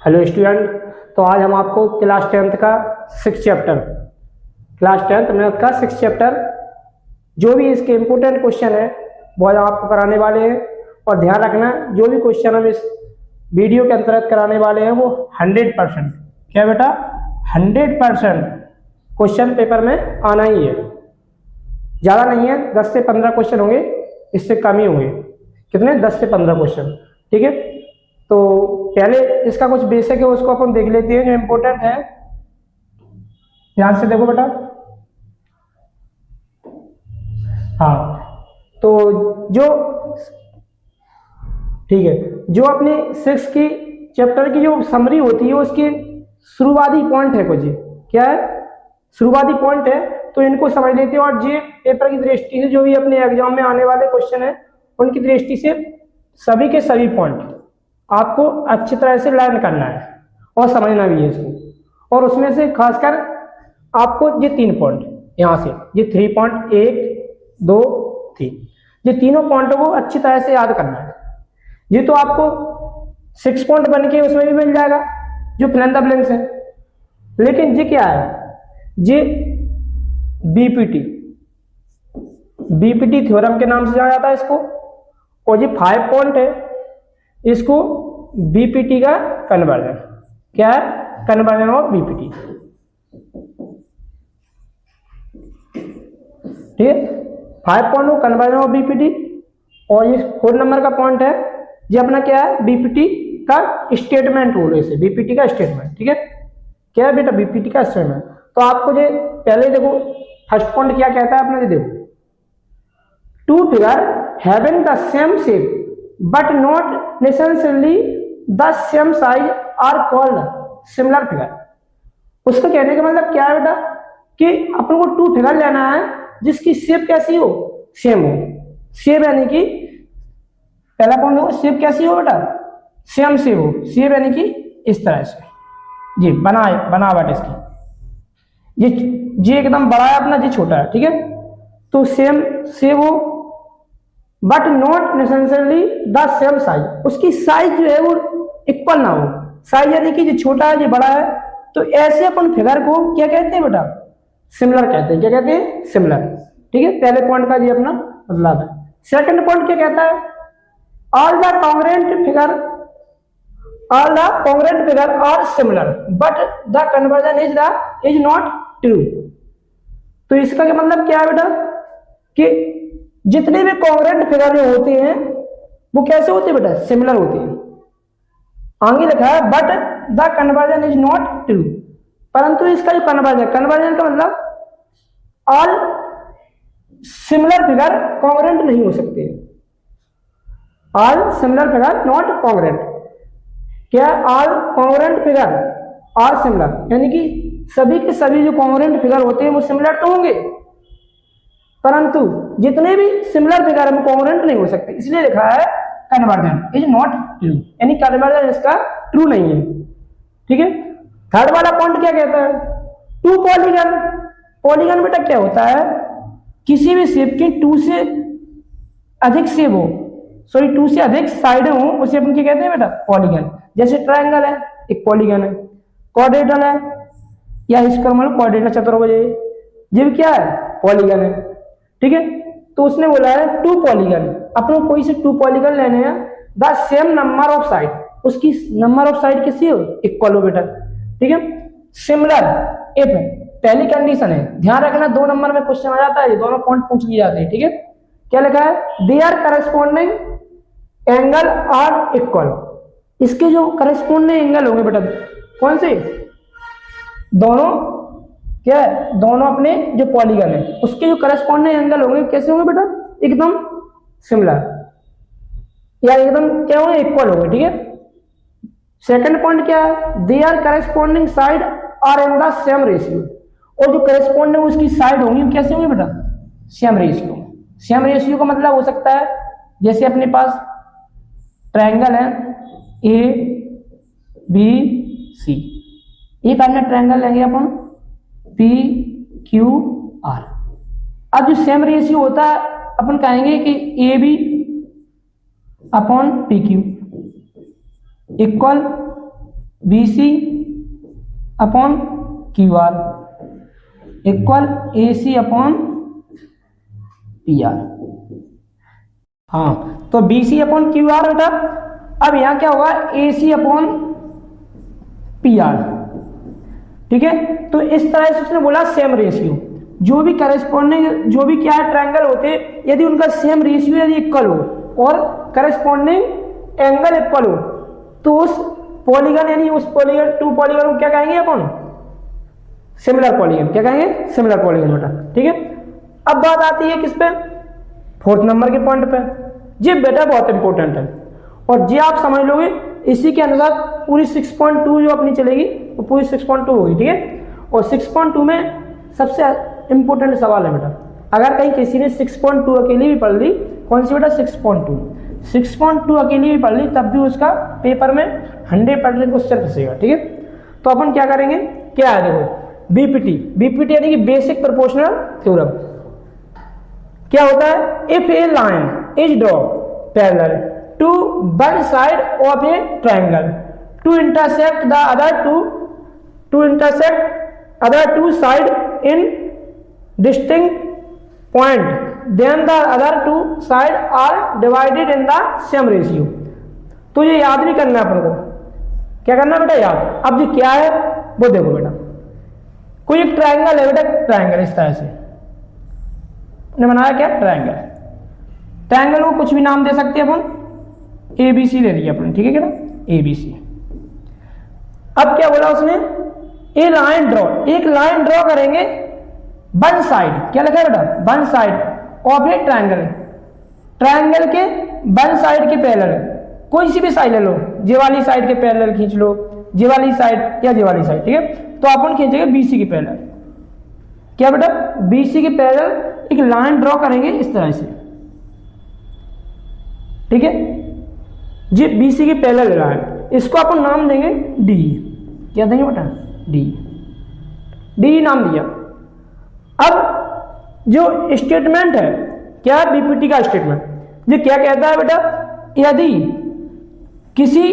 Hello student, तो आज हम आपको क्लास 10th का 6 चैप्टर क्लास 10th मैथ का 6 चैप्टर जो भी इसके इम्पोर्टेंट क्वेश्चन है वो आज आपको कराने वाले हैं। और ध्यान रखना, जो भी क्वेश्चन हम इस वीडियो के अंतर्गत कराने वाले हैं वो 100%, क्या बेटा, 100% क्वेश्चन पेपर में आना ही है। ज़्यादा नहीं है, 10 से 15 क्वेश्चन होंगे, इससे कम ही होंगे। कितने? 10 से 15 क्वेश्चन, ठीक है। तो पहले इसका कुछ बेसिक है उसको अपन देख लेते हैं जो इम्पोर्टेंट है। ध्यान से देखो बेटा। हाँ, तो जो ठीक है, जो अपनी 6 की चैप्टर की जो समरी होती है उसकी शुरुआती पॉइंट है कुछ, क्या है, शुरुआती पॉइंट है, तो इनको समझ लेते हैं। और ये पेपर की दृष्टि से जो भी अपने एग्जाम में आने वाले क्वेश्चन है उनकी दृष्टि से सभी के सभी पॉइंट आपको अच्छी तरह से लर्न करना है और समझना भी है इसको। और उसमें से खासकर आपको ये 3 पॉइंट यहाँ से, ये 3 पॉइंट 1 2 3, ये तीनों पॉइंट को अच्छी तरह से याद करना है। ये तो आपको 6 पॉइंट बन के उसमें भी मिल जाएगा जो फिल इन द ब्लैंक्स है, लेकिन ये क्या है, ये बीपीटी थ्योरम के नाम से जाना जाता है इसको। और ये 5 पॉइंट है, इसको बीपीटी का कन्वर्जन, क्या है, कन्वर्जन ऑफ बीपीटी, ठीक है। 5 पॉइंट को कन्वर्जन ऑफ बीपीटी। और ये 4 नंबर का पॉइंट है, ये अपना क्या है, बीपीटी का स्टेटमेंट बोलो इसे, बीपीटी का स्टेटमेंट, ठीक है। क्या है बेटा, बीपीटी का स्टेटमेंट। तो आपको ये पहले देखो, फर्स्ट पॉइंट क्या कहता है अपना, ये देखो, 2 figure having the same shape but not necessarily the same size are called similar figure। उसका कहने का मतलब क्या है बेटा, कि अपन को 2 फिगर लेना है जिसकी शेप कैसी हो, सेम हो। शेप यानी कि पहला पॉइंट हो, शेप कैसी हो बेटा, सेम शेप हो। शेप यानी कि इस तरह से, जी बनावट इसकी, ये एकदम बड़ा है अपना, ये छोटा है, ठीक है। तो सेम शेप हो but not necessarily the same size, उसकी साइज जो है वो इक्वल ना हो। साइज यानी कि जो छोटा है जो बड़ा है, तो ऐसे अपन फिगर को क्या कहते हैं बेटा, सिमिलर कहते हैं। क्या कहते हैं, सिमिलर, ठीक है। पहले पॉइंट का ये अपना मतलब है। सेकंड पॉइंट क्या कहता है, all the congruent figure are similar but the conversion is not true. तो इसका क्या मतलब क्या है बेटा, कि जितने भी कॉन्ग्रुएंट फिगर जो होते हैं वो कैसे होते हैं बेटा, सिमिलर होते हैं। आगे लिखा है but the conversion is not true, परंतु इसका जो कन्वर्जन का मतलब ऑल सिमिलर फिगर कॉन्ग्रुएंट नहीं हो सकते। All similar figure not congruent, क्या, all congruent figure are similar, यानी कि सभी के सभी जो कॉन्ग्रुएंट फिगर होते हैं वो सिमिलर तो होंगे, परंतु जितने भी सिमिलर फिगर में कॉन्ग्रुएंट नहीं हो सकते, इसलिए लिखा है कन्वर्जन इज नॉट ट्रू, यानी कन्वर्जन इसका ट्रू नहीं है, ठीक है। थर्ड वाला पॉइंट क्या कहता है, 2 पॉलीगन। पॉलीगन बेटा क्या होता है, किसी भी शेप की 2 से अधिक शेप हो, सॉरी 2 से अधिक साइड हो, उसे अपन क्या कहते हैं बेटा, पॉलीगन। जैसे ट्रायंगल है, एक पॉलीगन है, क्वाड्रेटल है या स्क्वायर क्वाड्रेटल चतुर्भुज, ये भी क्या है, पॉलीगन है, ठीक है। तो उसने बोला है 2 पॉलीगन, अपने कोई से 2 पॉलीगन लेने हैं, the same number of side, उसकी नंबर ऑफ साइड किसी हो, इक्वल हो बेटा, ठीक है। सिमिलर इफ पहली कंडीशन है, ध्यान रखना 2 नंबर में क्वेश्चन आ जाता है, ये दोनों पॉइंट पूछ लिए जाते हैं, ठीक है। क्या लिखा है, they are corresponding angle are equal, इसके जो करस्पॉन्डिंग एंगल होंगे बेटा, कौन से, दोनों, क्या है, दोनों अपने जो पॉलीगन है उसके जो करस्पॉन्डिंग एंगल होंगे कैसे होंगे बेटा, एकदम सिमिलर या एकदम क्या होंगे, इक्वल होंगे, ठीक है। सेकंड पॉइंट क्या है, they are corresponding side are in the same ratio, और जो करस्पॉन्डिंग उसकी साइड होंगी वो कैसे होंगी बेटा, सेम रेशियो। सेम रेशियो का मतलब हो सकता है, जैसे अपने पास ट्रायंगल है ABC, एक अन्य ट्रायंगल लेंगे अपन PQR। अब जो सेम रेशियो होता है अपन कहेंगे कि AB/PQ equal BC upon QR equal AC upon PR। हाँ, तो BC अपॉन QR बेटा, अब यहाँ क्या होगा, AC अपॉन PR। ठीक है, तो इस तरह से उसने बोला सेम रेशियो, जो भी करस्पॉन्डिंग जो भी क्या है ट्रायंगल होते, यदि उनका सेम रेशियो यदि इक्वल हो और करस्पॉन्डिंग एंगल इक्वल हो, तो उस पॉलीगन यानी उस पॉलीगन टू पॉलीगन को क्या कहेंगे अपन, सिमिलर पॉलीगन। क्या कहेंगे, सिमिलर पॉलीगन बेटा। ठीक है, अब बात आती है किस पे, 4th नंबर के पॉइंट पे। ये बेटा बहुत इंपॉर्टेंट है और ये आप समझ लोगे, इसी के अनुसार पूरी 6.2 जो अपनी चलेगी वो पूरी 6.2 होगी। ठीक है, और 6.2 में सबसे इंपॉर्टेंट सवाल है बेटा, अगर कहीं किसी ने 6.2 अकेली भी पढ़ ली, कौन सी बेटा, 6.2 अकेली भी पढ़ ली, तब भी उसका पेपर में 100% क्वेश्चन फंसेगा। ठीक है, तो अपन क्या करेंगे, क्या है देखो, बीपीटी यानी कि बेसिक प्रोपोर्शनल थ्योरम। क्या होता है, if a line is draw parallel to one side of a triangle to intersect other two side in distinct point, then the other two side are divided in the same ratio. तो ये याद नहीं करना है अपन को, क्या करना है बेटा, याद। अब जो क्या है वो देखो बेटा, कोई एक ट्रायंगल है बेटा, ट्रायंगल इस तरह से ने बनाया, क्या ट्रायंगल को कुछ भी नाम दे सकते हैं अपन, ABC ले लिया अपन। ठीक है क्या, ABC। अब क्या बोला उसने, एक लाइन ड्रॉ करेंगे वन साइड, क्या लिखा है बेटा, one side of a triangle के वन साइड के पैरेलल, कोई सी भी साइड ले लो, जे वाली साइड के पैरेलल खींच लो, जे वाली साइड या जे वाली साइड। ठीक है, तो अपन खींचेंगे BC के पैरेलल। क्या बेटा, BC के पैरेलल एक लाइन ड्रॉ करेंगे इस तरह से। ठीक है, ये BC के पैरेलल लाइन, इसको अपन नाम देंगे D। क्या देंगे बेटा, D नाम दिया। अब जो स्टेटमेंट है, क्या है, बीपीटी का स्टेटमेंट, ये क्या कहता है बेटा, यदि किसी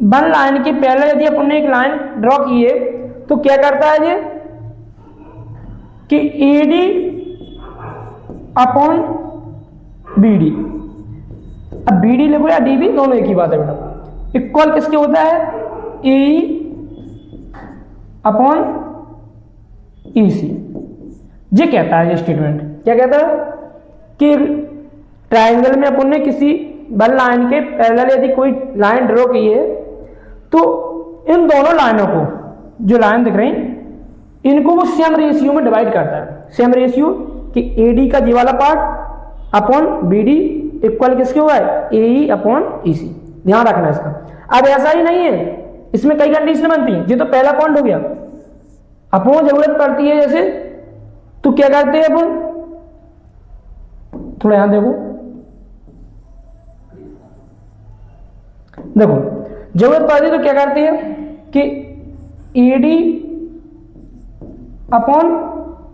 वन लाइन के पैरेलल यदि अपन ने एक लाइन ड्रॉ की है, तो क्या करता है ये कि AD अपॉन BD, अब BD लिखो या DB दोनों एक ही बात है बेटा, इक्वल किसके होता है, AE अपॉन EC। ये कहता है ये स्टेटमेंट, क्या कहता है कि ट्रायंगल में अपन ने किसी वन लाइन के पैरेलल यदि कोई लाइन ड्रॉ की है, तो इन दोनों लाइनों को, जो लाइन दिख रही हैं, इनको वो सेम रेशियो में डिवाइड करता है। सेम रेशियो कि AD का जी वाला पार्ट अपॉन BD इक्वल किसके हुआ है, AE अपॉन EC। ध्यान रखना इसका। अब ऐसा ही नहीं है, इसमें कई कंडीशन बनती है। ये तो पहला पॉइंट हो गया। अपन जरूरत पड़ती है जैसे, तो क्या करते हैं अपन, थोड़ा यहां देखो, जरूरत पड़ती है तो क्या करते हैं कि AD अपॉन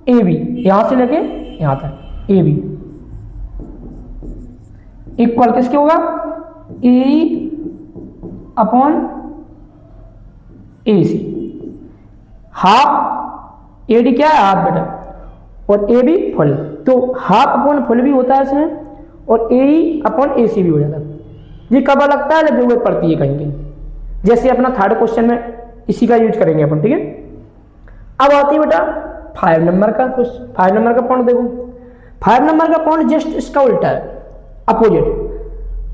AB, यहां से लेके यहां तक AB इक्वल किसके होगा, AE upon AC। Half AD क्या है, हाफ बेटा, और AB फुल, तो हाफ अपॉन फुल भी होता है इसमें, और AE अपॉन AC भी हो जाता है। ये कब लगता है, जब जरूरत पड़ती है कहीं कहीं, जैसे अपना थर्ड क्वेश्चन में इसी का यूज करेंगे अपन। ठीक है, अब आती है बेटा 5 नंबर का क्वेश्चन। 5 नंबर का पॉइंट देखो, 5 नंबर का पॉइंट जस्ट इसका उल्टा है, अपोजिट।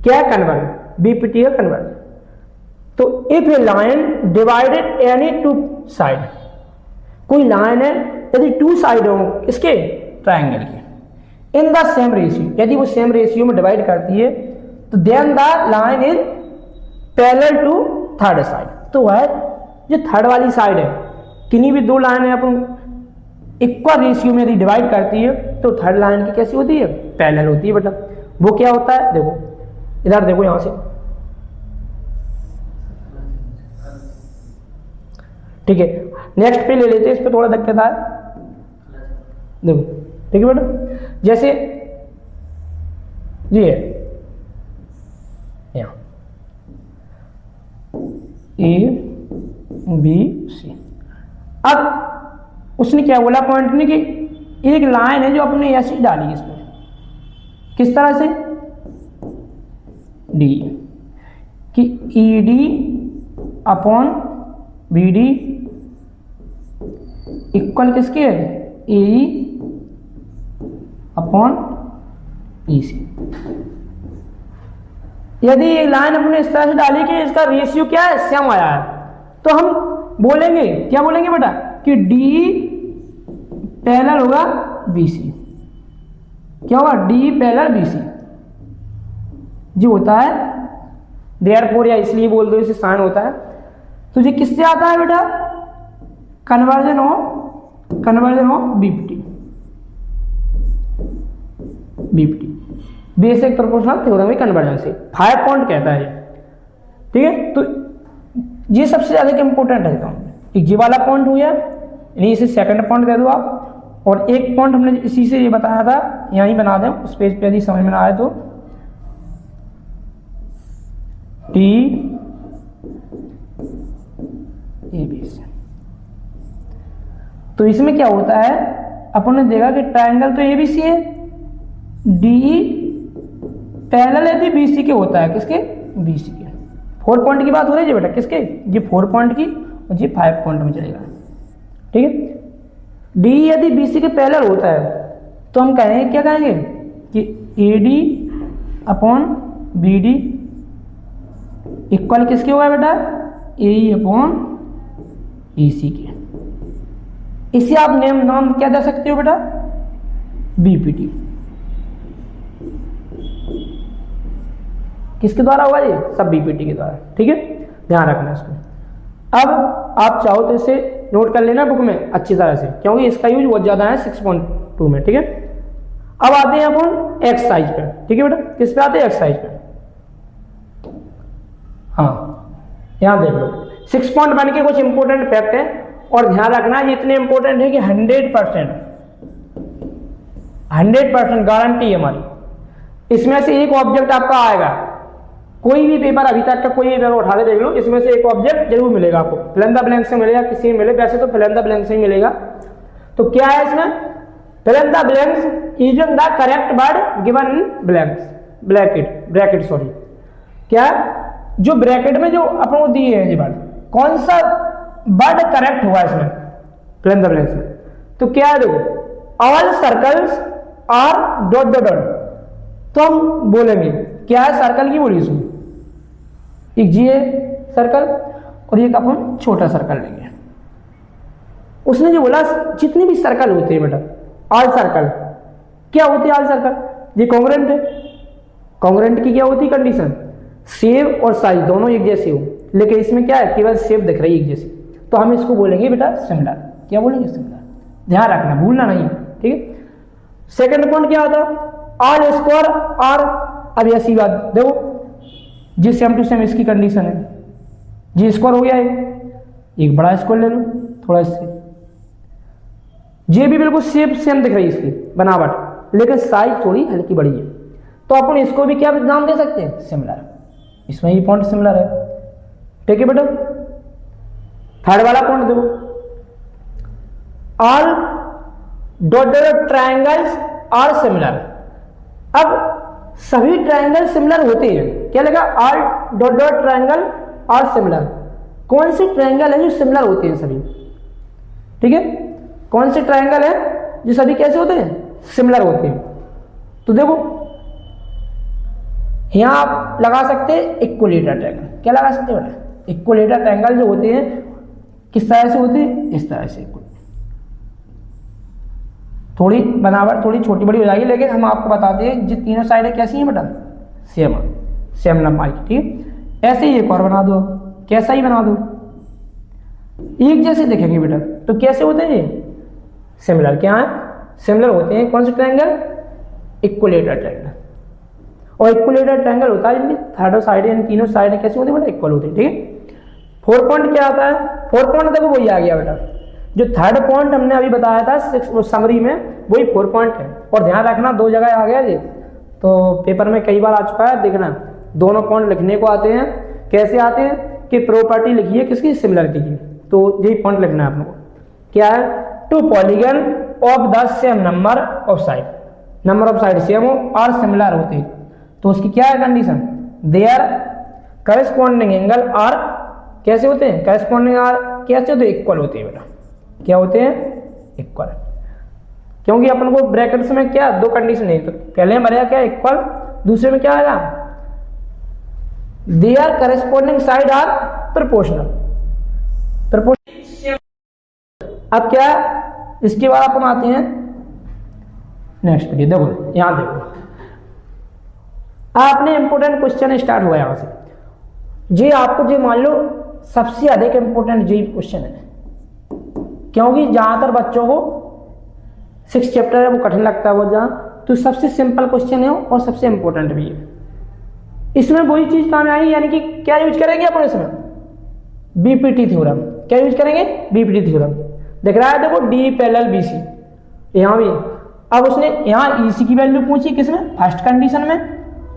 क्या है, कन्वर्ट, बीपीटी का कन्वर्ट। तो if a line divided any two side, कोई लाइन है यदि टू साइड हो इसके ट्रायंगल के, इन द सेम रेशियो, यदि वो सेम रेशियो में डिवाइड करती है, तो then the line is parallel to third side. तो है जो थर्ड वाली साइड है, किन्हीं भी दो लाइन है अपन इक्वल रेशियो में यदि डिवाइड करती है, तो थर्ड लाइन की कैसी होती है, पैरेलल होती है बेटा। वो क्या होता है, देखो इधर देखो, यहां से ठीक है, नेक्स्ट पे ले लेते हैं, इस पे थोड़ा दिक्कत है, देखो ठीक है बेटा। जैसे ये है यहाँ A बी सी। अब उसने क्या बोला पॉइंट ने कि एक लाइन है जो अपने ऐसी डाली इसमें, किस तरह से, डी, कि E D upon B D equal किसके है, ए अपॉन ई सी। यदि ये लाइन अपने इस तरह से डाली कि इसका रेशियो क्या है, सेम आया है, तो हम बोलेंगे, क्या बोलेंगे बेटा, कि डी पैरेलल होगा बी सी। क्या होगा, डी पैरेलल बी सी जो होता है, देयरफॉर या इसलिए बोल दो, इसे साइन होता है। तो ये किससे आता है बेटा, conversion of BPT, basic proportional theorem में कन्वर्जन से 5 पॉइंट कहता है, ठीक है। तो ये सबसे ज्यादा इंपॉर्टेंट है। तो ये वाला पॉइंट हो गया, यानी इसे सेकंड पॉइंट कह दो आप। और एक पॉइंट हमने इसी से ये बताया था, यहीं बना दें उस पेज पे यदि समझ में ना आए तो, टी ए बी सी। तो इसमें क्या होता है, अपन ने देखा कि ट्रायंगल तो ए बी सी है, डी पैरेलल यदि बी सी के होता है, किसके, बी सी के। 4 पॉइंट की बात हो रही है बेटा, किसके, ये 4 पॉइंट की, और ये 5 पॉइंट में चलेगा, ठीक है। डी यदि बी सी के पैरेलल होता है तो हम कहेंगे, क्या कहेंगे, कि A D upon B D equal किसके होगा बेटा, ए अपॉन ई सी के। इसे आप नाम क्या दे सकते हो बेटा, बीपीटी। किसके द्वारा होगा ये, सब बीपीटी के द्वारा, ठीक है, ध्यान रखना इसको। अब आप चाहो तो इसे नोट कर लेना बुक में अच्छी तरह से, क्योंकि इसका यूज बहुत ज्यादा है 6.2 में, ठीक है। अब आते हैं अपन एक्सरसाइज पे, ठीक है बेटा, किस पे आते हैं, एक्सरसाइज पे। हाँ, यहां देख लो 6.1 के कुछ इंपोर्टेंट फैक्ट है, और ध्यान रखना ये इतने इंपोर्टेंट है कि 100% गारंटी है हमारी। इसमें से एक ऑब्जेक्ट आपका आएगा, कोई भी पेपर अभी तक का कोई भी पेपर उठा के देख लो, इसमें से एक ऑब्जेक्ट जरूर मिलेगा आपको, फिल इन द ब्लैंक से मिलेगा, किसी में मिले, वैसे तो फिल इन द ब्लैंक से ही मिलेगा। तो क्या है इसमें, fill in the blanks using the correct word given in bracket sorry, क्या जो ब्रैकेट में जो अपन को दिए हैं ये वर्ड, कौन सा वर्ड करेक्ट हुआ इसमें, फिल इन द ब्लैंक्स में। तो क्या है, देखो, all circles R dot dot dot. तो हम बोलेंगे क्या है, सर्कल की बोली इसमें, एक जी है सर्कल और एक अपन छोटा सर्कल लेंगे। उसने जो बोला जितने भी सर्कल होते हैं बेटा, ऑल सर्कल क्या होती है, ऑल सर्कल ये कॉन्ग्रुएंट है। कॉन्ग्रुएंट की क्या होती है कंडीशन, शेप और साइज दोनों एक जैसे हो, लेकिन इसमें क्या है, केवल शेप दिख रही है एक जैसी, तो हम इसको बोलेंगे बेटा सिमिलर। क्या बोलेंगे, सिमिलर। ध्यान रखना, भूलना नहीं, ठीक है। सेकंड पॉइंट क्या होता, ऑल स्क्वायर आर, अब ऐसी बात देखो, जी सेम टू सेम इसकी कंडीशन है, जी स्क्वायर हो गया है, एक बड़ा स्क्वायर ले लो थोड़ा इससे, जे भी बिल्कुल शेप सेम दिख रही है इसकी बनावट, लेकिन साइज थोड़ी हल्की बड़ी है, तो अपन इसको भी क्या नाम दे सकते हैं, सिमिलर। इसमें ये पॉइंट सिमिलर है, ठीक है बेटा। थर्ड वाला पॉइंट देखो, all dot triangles are similar. अब सभी ट्रायंगल सिमिलर होते हैं, क्या लगा, all dot dot triangle are similar. कौन से ट्रायंगल है जो सिमिलर होते हैं सभी, ठीक है, कौन से ट्रायंगल है जो सभी कैसे होते हैं, सिमिलर होते हैं। तो देखो यहां आप लगा सकते हैं इक्विलेटरल ट्रायंगल, क्या लगा सकते हैं बेटा, इक्विलेटरल ट्रायंगल जो होते हैं किस तरह से होते हैं, इस तरह से। थोड़ी बनावट थोड़ी छोटी बड़ी हो जाएगी, लेकिन हम आपको बताते हैं जो तीनों साइडें कैसी हैं बेटा, सेम लंबाई की, ठीक। ऐसे ही एक और बना दो, कैसा ही बना दो, एक जैसे देखेंगे बेटा, तो कैसे होते हैं ये, सिमिलर। क्या है, सिमिलर होते हैं। कौन से ट्रायंगल, इक्विलेटरल ट्रायंगल। और इक्विलेटरल ट्रायंगल होता है जिनकी थर्ड साइड यानी तीनों साइडें कैसी होती है बेटा, इक्वल होती है, ठीक है। 4 पॉइंट क्या आता है, 4 पॉइंट देखो वही आ गया बेटा, जो थर्ड पॉइंट हमने अभी बताया था समरी में, वही 4 पॉइंट है। और ध्यान रखना 2 जगह आ गया जी, तो पेपर में कई बार आ चुका है, देखना दोनों पॉइंट लिखने को आते हैं। कैसे आते हैं कि प्रॉपर्टी लिखी है किसकी, सिमिलरिटी की। तो यही पॉइंट लिखना है आप लोगों को। क्या है, two polygon of the same number of side, number of side same हो और सिमिलर होते, तो उसकी क्या है condition, their corresponding angle are कैसे होते हैं, करस्पॉन्डिंग आर कैसे होते हैं, इक्वल होते हैं बेटा। क्या होते हैं, इक्वल। क्योंकि अपन को ब्रैकेट्स में क्या दो कंडीशन है, तो पहले हमारे क्या इक्वल, दूसरे में क्या आएगा, they are corresponding side are proportional. अब क्या, इसके बाद अपन आते हैं नेक्स्ट पे। देखो यहां देखो, आपने इंपोर्टेंट क्वेश्चन स्टार्ट हुआ यहां से, जी आपको जी मान लो सबसे अधिक इंपोर्टेंट जी क्वेश्चन है, क्योंकि ज्यादातर बच्चों को 6 चैप्टर है वो कठिन लगता है बहुत ज्यादा, तो सबसे सिंपल क्वेश्चन है और सबसे इंपॉर्टेंट भी है। इसमें वही चीज काम आई, यानी कि क्या यूज करेंगे अपन इसमें, बीपीटी थ्योरम। क्या यूज करेंगे, बीपीटी थ्योरम। दिख रहा है देखो, डी पैरेलल बीसी, यहां भी। अब उसने यहां ईसी की वैल्यू पूछी किसमें, फर्स्ट कंडीशन में,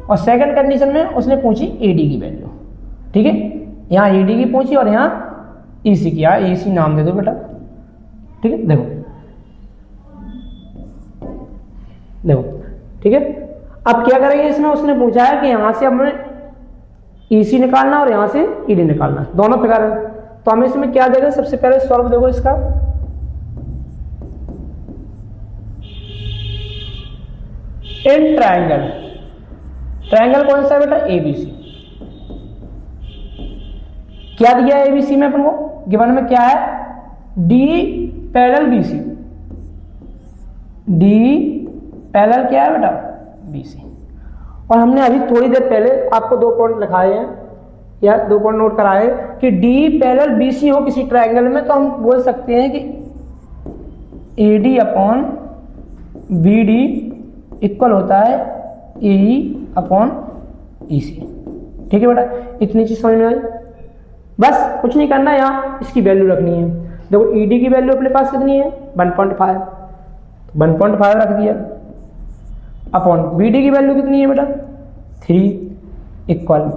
और सेकंड कंडीशन में उसने पूछी एडी की वैल्यू। ठीक है, यहां एडी की पूछी और यहां ईसी की, यहां ईसी नाम दे दो बेटा। ठीक है, देखो देखो, ठीक है। अब क्या करेंगे इसमें, उसने पूछा है कि यहां से हमें ईसी निकालना और यहां से ईडी निकालना, दोनों फिगर है। तो हमें इसमें क्या देगा, सबसे पहले सॉल्व देखो इसका। इन ट्रायंगल, ट्रायंगल कौन सा है बेटा, एबीसी। क्या दिया है एबीसी में अपन को, गिवन में क्या है, D parallel BC, D parallel क्या है बेटा, बीसी। और हमने अभी थोड़ी देर पहले आपको 2 पॉइंट लिखाए हैं या 2 पॉइंट नोट कराए कि डी पैरेलल बीसी हो किसी ट्रायंगल में, तो हम बोल सकते हैं कि एडी अपॉन बीडी इक्वल होता है एई अपॉन ईसी। ठीक है बेटा, इतनी चीज समझ में आई। बस कुछ नहीं करना, यहाँ इसकी वैल्यू रखनी है। देखो ईडी की वैल्यू अपने पास कितनी है, 1.5, 1.5 रख दिया, अपॉन बीडी की वैल्यू कितनी है बेटा, 3 इक्वल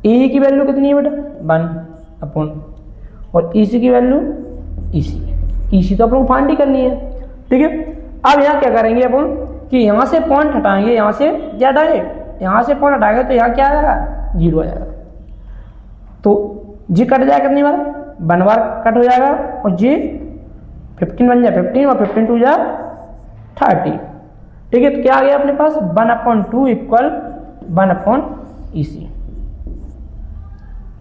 ए की वैल्यू कितनी है बेटा, 1 अपॉन, और ईसी की वैल्यू ईसी तो अपन को फाइंड ही करनी है। ठीक है, अब यहाँ क्या करेंगे अपन कि यहाँ से पॉइंट हटाएंगे, यहाँ से क्या हटाएंगे, यहाँ से पॉइंट हटाएंगे तो यहाँ क्या आ जाएगा, 0 आ जाएगा। तो जी कट जाएगा कितनी बार, 1 बार कट हो जाएगा, और जी 15 बन जाए 15, और 15 टू जा 30। ठीक है, तो क्या आ गया अपने पास, 1/2 इक्वल 1/EC,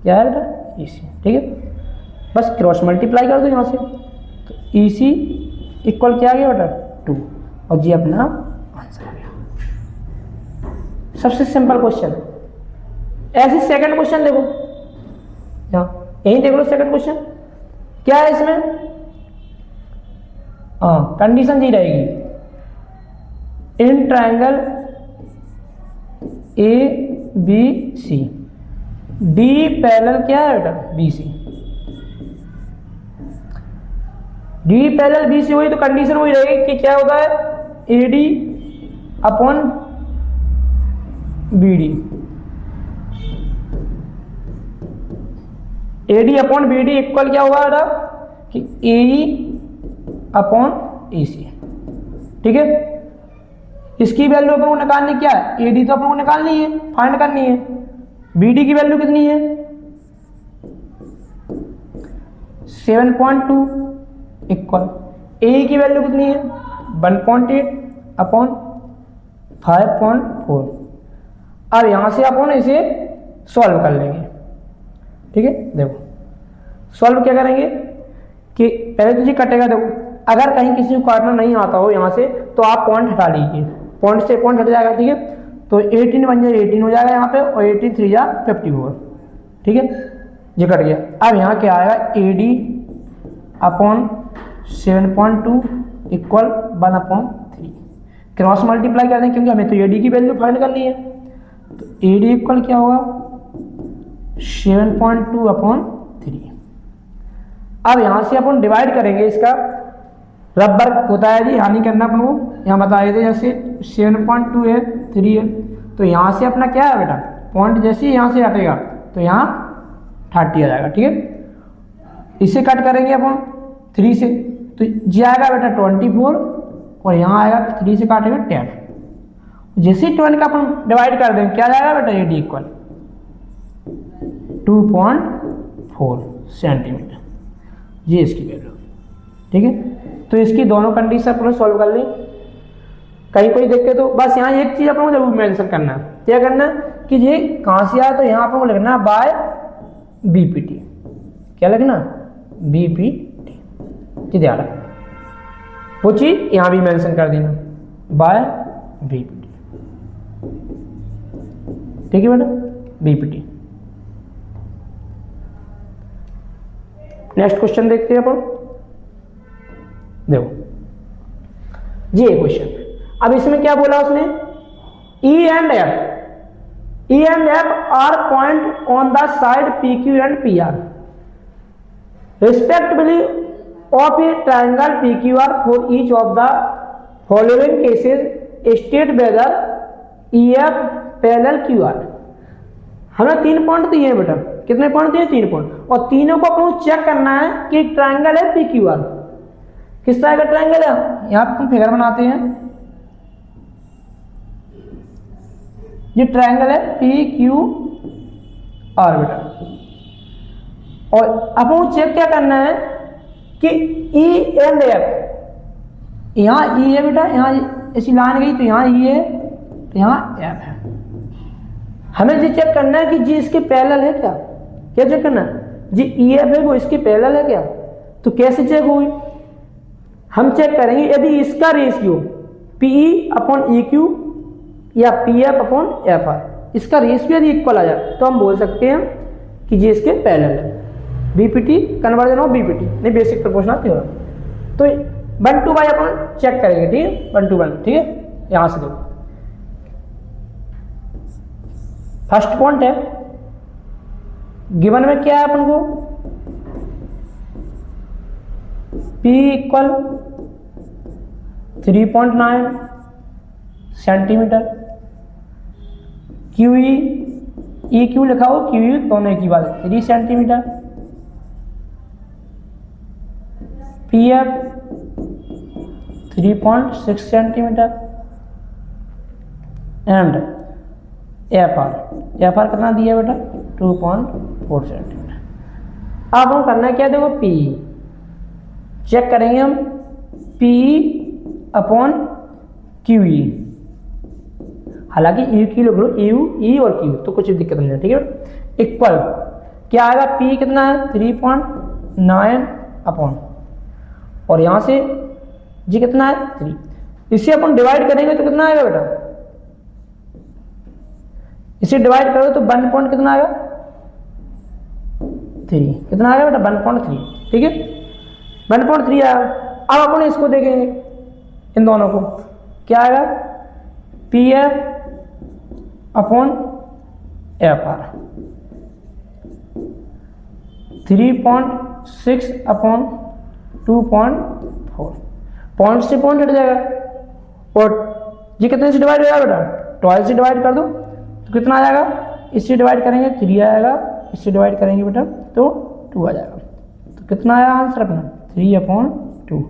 क्या है बेटा, EC। ठीक है, बस क्रॉस मल्टीप्लाई कर दो यहाँ से, तो EC इक्वल क्या आ गया बेटा, 2, और जी अपना आंसर आ गया। सबसे सिंपल क्वेश्चन। ऐसे सेकंड क्वेश्चन देखो, यही देख लो सेकंड क्वेश्चन क्या है इसमें, हाँ कंडीशन जी रहेगी, in triangle A B C D parallel क्या है बेटा, बीसी। डी पैरेलल बीसी हुई तो कंडीशन वही रहेगी कि क्या होता है, AD upon BD, AD upon BD equal क्या होगा बेटा, कि एई अपॉन एसी। ठीक है, इसकी वैल्यू अपन को निकालनी क्या है, एडी तो अपन को निकालनी है, फाइंड करनी है। बीडी की वैल्यू कितनी है, 7.2 इक्वल, ए की वैल्यू कितनी है, 1.8 अपॉन 5.4। अब यहां से अपन इसे सॉल्व कर लेंगे। ठीक है, देखो सॉल्व क्या करेंगे कि पहले तो जी कटेगा। देखो अगर कहीं किसी को काटना नहीं आता हो यहाँ से, तो आप पॉइंट हटा लीजिए, पॉइंट से पॉइंट हट जाएगा। ठीक है, तो 18 बन जाए 18 हो जाएगा यहाँ पे, और 18 3 जा 54। ठीक है, ये कट गया। अब यहाँ क्या आएगा, AD upon 7.2 equal 1/3। Cross multiply कर दें क्योंकि हमें तो एडी की वैल्यू फाइंड करनी है, तो एडी इक्वल क्या होगा, 7.2/3। अब यहां से अपन डिवाइड करेंगे, इसका रबर होता है जी, हानि करना अपन को यहाँ बताए थे, जैसे 7.2 है 3 है, तो यहाँ से अपना क्या है बेटा, पॉइंट जैसे ही यहाँ से हटेगा तो यहाँ 30 आ जाएगा, ठीक है। इसे कट करेंगे अपन 3 से, तो ये आएगा बेटा 24 और यहाँ आएगा 3 से काटेंगे 10। जैसे ही 10 का अपन डिवाइड कर देंगे क्या जाएगा बेटा, ये डी इक्वल 2.4 सेंटीमीटर, ये इसकी वैल्यू, ठीक है। तो इसकी दोनों कंडीशन अपन सॉल्व कर लें। कहीं कोई देखे तो बस यहाँ एक चीज अपन को जरूर मेंशन करना है, क्या करना है कि ये कहाँ से आया, तो यहाँ अपन को लिखना है बाय बीपीटी। क्या लिखना, बीपीटी, ये ध्यान रखना, वो चीज यहाँ भी मेंशन कर देना, बाय बीपीटी, ठीक है बेटा, बीपीटी। नेक्स्ट क्वेश्चन देखते हैं अपन। देखो ये क्वेश्चन, अब इसमें क्या बोला उसने, E and F are point on the side PQ and PR respectively of a triangle PQR for each of the following cases state whether EF parallel QR। हमें 3 पॉइंट दिए हैं बेटा, कितने पॉइंट दिए, 3 पॉइंट, और तीनों को अपन चेक करना है कि ट्रायंगल है PQR। किस तरह का ट्रायंगल है, यहाँ पर फिगर बनाते हैं, ये ट्रायंगल है PQR बेटा, और अब वो चेक क्या करना है कि E and F, यहाँ E है बेटा, यहाँ ऐसी लाइन गई तो यहाँ E है, तो यहाँ F है। हमें ये चेक करना है कि जी इसके पैरेलल है क्या, क्या चेक करना है, जी EF है वो इसके पैरेलल है क्या। तो कैसे चेक होगी, हम चेक करेंगे यदि इसका रेशियो PE अपॉन EQ या PF अपॉन FR, इसका रेशियो यदि इक्वल आ जाए तो हम बोल सकते हैं कि ये इसके पैरेलल है। बीपीटी कन्वर्जन ऑफ बीपीटी, नहीं बेसिक प्रोपोर्शनल थ्योरम। तो 1 to 1 अपन चेक करेंगे, ठीक है, 1 to 1, ठीक है। यहां से देखो फर्स्ट पॉइंट है, गिवन में क्या है अपन को, P equal 3.9 centimetre, QE EQ लिखा हो, QE दोनों की बात है 3 centimetre, PF 3.6 centimetre and FR कितना दिया बेटा 2.4 सेंटीमीटर। अब हम करना क्या, देखो PE चेक करेंगे हम, PE अपॉन QE, हालांकि EU की लिख लो, E और Q तो कुछ दिक्कत नहीं है, ठीक है। इक्वल क्या आएगा, P कितना है 3.9 अपॉन, और यहां से जी कितना है 3, इसे अपन डिवाइड करेंगे तो कितना आएगा बेटा, इसे डिवाइड करो तो 1 पॉइंट कितना आएगा 3, कितना आएगा बेटा 1.3, ठीक है 1.3 आया। अब अपन इसको देखेंगे, इन दोनों को क्या आएगा, PF upon FR 3.6 upon 2.4, point से पॉइंट हट जाएगा, और ये कितने से डिवाइड हो जाएगा बेटा, 12 से डिवाइड कर दो तो कितना आ जाएगा, इससे डिवाइड करेंगे 3 आएगा, इससे डिवाइड करेंगे बेटा तो 2 आ जाएगा। तो कितना आया आंसर अपना 3/2,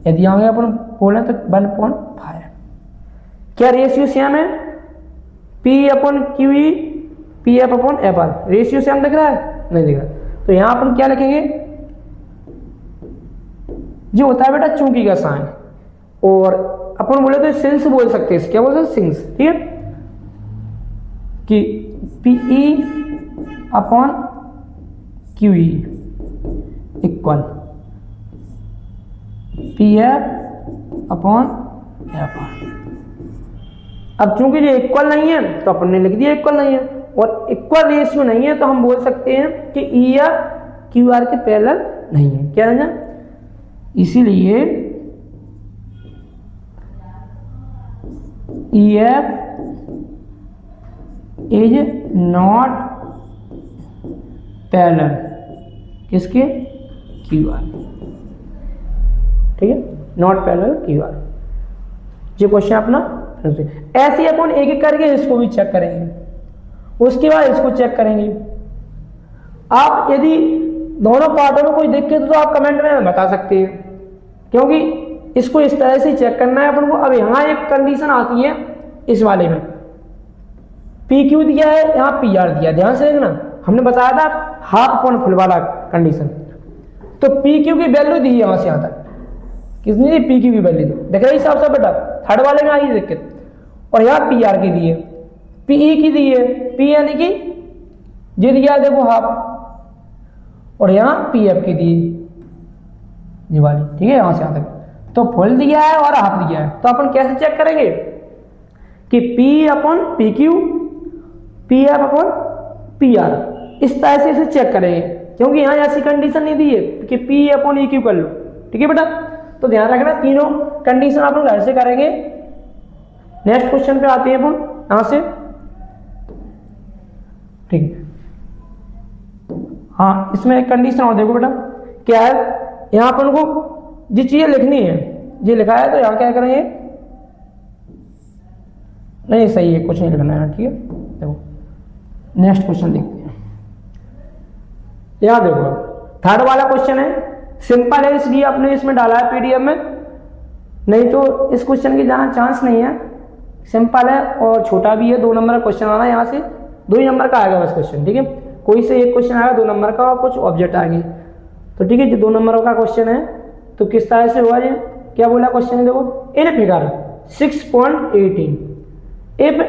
यदि आगे अपन बोले तो 1.5। क्या रेशियो सेम है, P upon QE PF upon FR, ratio same दिख रहा है, नहीं दिख रहा, तो यहां अपन क्या लिखेंगे, जो होता है बेटा चूंकि का साइन, और अपन बोले तो सिंस बोल सकते हैं, क्या बोलते हैं सिंस, ठीक है, कि PE upon QE equal PF upon FR। अब चूंकि ये इक्वल नहीं है तो अपन ने लिख दिया इक्वल नहीं है, और इक्वल रेशियो नहीं है तो हम बोल सकते हैं कि EF QR के पैरेलल नहीं है, क्या है ना, इसीलिए EF इज नॉट पैरेलल किसके, QR, ठीक है, नॉट पैरेलल QR। ये क्वेश्चन अपना ऐसे अपन एक एक करके इसको भी चेक करेंगे, उसके बाद इसको चेक करेंगे। आप यदि दोनों पार्टों में कोई दिक्कत तो आप कमेंट में बता सकते हैं, क्योंकि इसको इस तरह से चेक करना है अपन को। अब यहाँ एक कंडीशन आती है इस वाले में, पी क्यू दिया है, यहाँ पी आर दिया, ध्यान से देखना, हमने बताया था हाफ अपॉन फुल वाला कंडीशन। तो पी क्यू की वैल्यू दी है यहाँ से यहाँ तक, कितनी दी, पी क्यू की वैल्यू दी, देख रहे हिसाब से बेटा, थर्ड वाले में आई दिक्कत। और यहाँ पी आर की दी है, पी ई की दी है, पी यानी कि ये दिया है देखो हाफ, और यहाँ पी एफ की दी ये वाली, ठीक है, यहाँ से यहाँ तक तो फुल दिया है और हाफ दिया है। तो अपन कैसे चेक करेंगे कि P upon P Q, P F upon P R, इस तरह से इसे चेक करेंगे, क्योंकि यहाँ ऐसी कंडीशन नहीं दी है कि P अपॉन ई क्यू कर लो, ठीक है बेटा। तो ध्यान रखना तीनों कंडीशन अपन घर से करेंगे। नेक्स्ट क्वेश्चन पे आते हैं अपन यहाँ से, ठीक है। हाँ, इसमें एक कंडीशन और देखो बेटा, क्या है, यहाँ अपन को जो चीजें लिखनी है, ये लिखा है, तो यहाँ क्या करेंगे, नहीं सही है, कुछ नहीं लिखना है, ठीक है। देखो नेक्स्ट क्वेश्चन देखते हैं, यहाँ देखो थर्ड वाला क्वेश्चन है, सिंपल है इसलिए आपने इसमें डाला है पीडीएफ में, नहीं तो इस क्वेश्चन की जहाँ चांस नहीं है, सिंपल है और छोटा भी है, 2 नंबर का क्वेश्चन आना है, यहाँ से 2 ही नंबर का आएगा बस क्वेश्चन, ठीक है। कोई से एक क्वेश्चन आएगा 2 नंबर का और कुछ ऑब्जेक्ट आएंगे, तो ठीक है। जो 2 नंबर का क्वेश्चन है तो किस तरह से हुआ, ये क्या बोला क्वेश्चन है, देखो in figure 6.18 if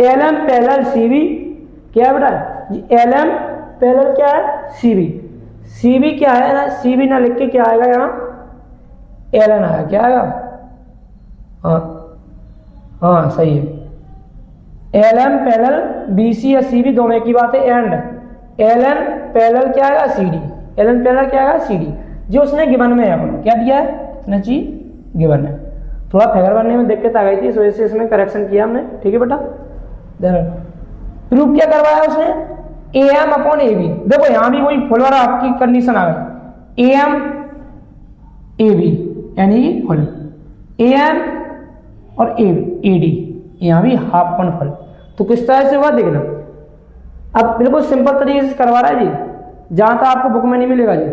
L M parallel C B, क्या है बेटा, एल एम पैरेलल क्या है, सी बी, सी बी क्या है ना, सी बी ना लिख के क्या आएगा यहाँ, एल एन आएगा, क्या आएगा, हाँ सही है, L M parallel B C या सी बी दोनों की बात है, एंड एल एन पैरेलल क्या आएगा, C D, L N parallel क्या आएगा, सी डी, जो उसने गिवन में है, क्या दिया है, इतना चीज गिवन है। थोड़ा फिगर बनने में दिक्कत आ गई थी, इस वजह से इसमें करेक्शन किया हमने, ठीक है बेटा। प्रूफ क्या करवाया उसने, A M upon A B, देखो यहाँ भी वही फुल वाला आपकी कंडीशन आ गई, ए एम ए बी यानी फुल, ए एम और ए डी, यहाँ भी हाफ अपॉन फुल। तो किस तरह से हुआ देखना, अब बिल्कुल सिंपल तरीके से करवा रहा है जी, जहाँ तक आपको बुक में नहीं मिलेगा जी,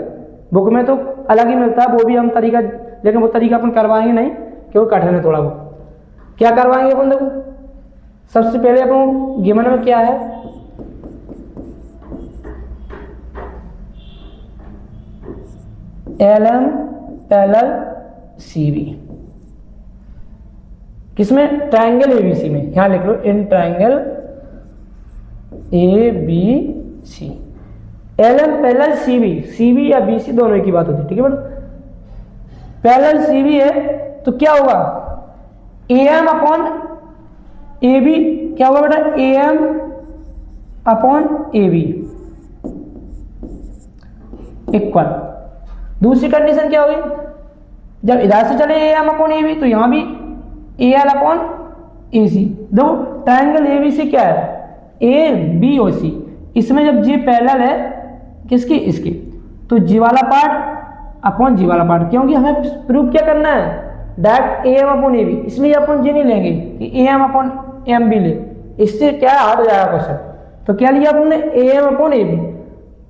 बुक में तो अलग ही मिलता है, वो भी हम तरीका, लेकिन वो तरीका अपन करवाएंगे नहीं, क्योंकि कठिन है थोड़ा। वो क्या करवाएंगे अपन, देखो सबसे पहले अपन गिवन में क्या है, L M parallel C B, किसमें, ट्रायंगल एबीसी में, यहां लिख लो in triangle A B C, L M parallel C B, C B या बी सी दोनों की बात होती है, ठीक है बेटा। पैरेलल सी बी है तो क्या होगा, A M upon A B, क्या होगा बेटा, A M upon A B equal, दूसरी कंडीशन क्या होगी, जब इधर से चले A M upon A B तो यहां भी ए एल अपॉन ए सी, देखो ट्रायंगल ए बी सी क्या है, ए बी ओ सी, इसमें जब जी पैरेलल है किसकी, इसकी, तो जी वाला पार्ट अपॉन जी वाला पार्ट, क्योंकि हमें प्रूफ क्या करना है, direct A M upon A B, इसलिए अपन जी नहीं लेंगे कि A M upon M B ले, इससे क्या हार्ड हो जाएगा क्वेश्चन। तो क्या लिया अपने, A M upon A B,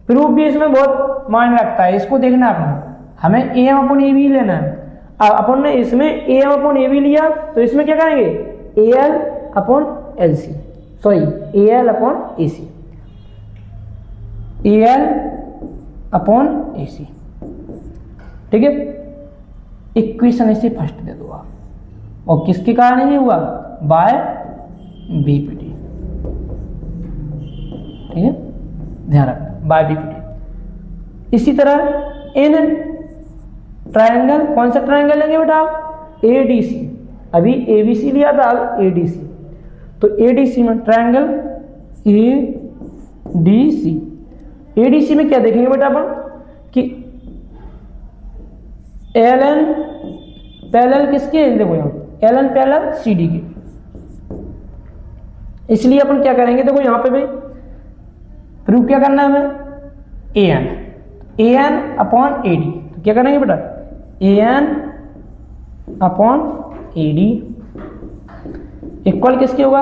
proof भी इसमें बहुत मायने रखता है, इसको देखना है अपना, हमें A M upon A B लेना है। अपन ने इसमें A M upon A B लिया तो इसमें क्या करेंगे, A L upon L C, sorry A L upon A C, A L upon A C, ठीक है। इक्वेशन इसे फर्स्ट दे दो आप, और किसके कारण ये हुआ, बाय बीपीटी, ठीक है, ध्यान रखना बाय बीपीटी। इसी तरह इन ट्रायंगल, कौन सा ट्रायंगल लेंगे बेटा आप, एडीसी, अभी एबीसी लिया था, अब एडीसी, तो एडीसी में ट्रायंगल एडीसी, एडीसी में क्या देखेंगे बेटा अपन कि एल एन पैरेलल किसके, देखो यहाँ L N parallel C D के, इसलिए अपन क्या करेंगे, देखो यहाँ पे भाई प्रूफ क्या करना है हमें, A N upon A D, तो क्या करेंगे बेटा, A N upon A D equal किसके होगा,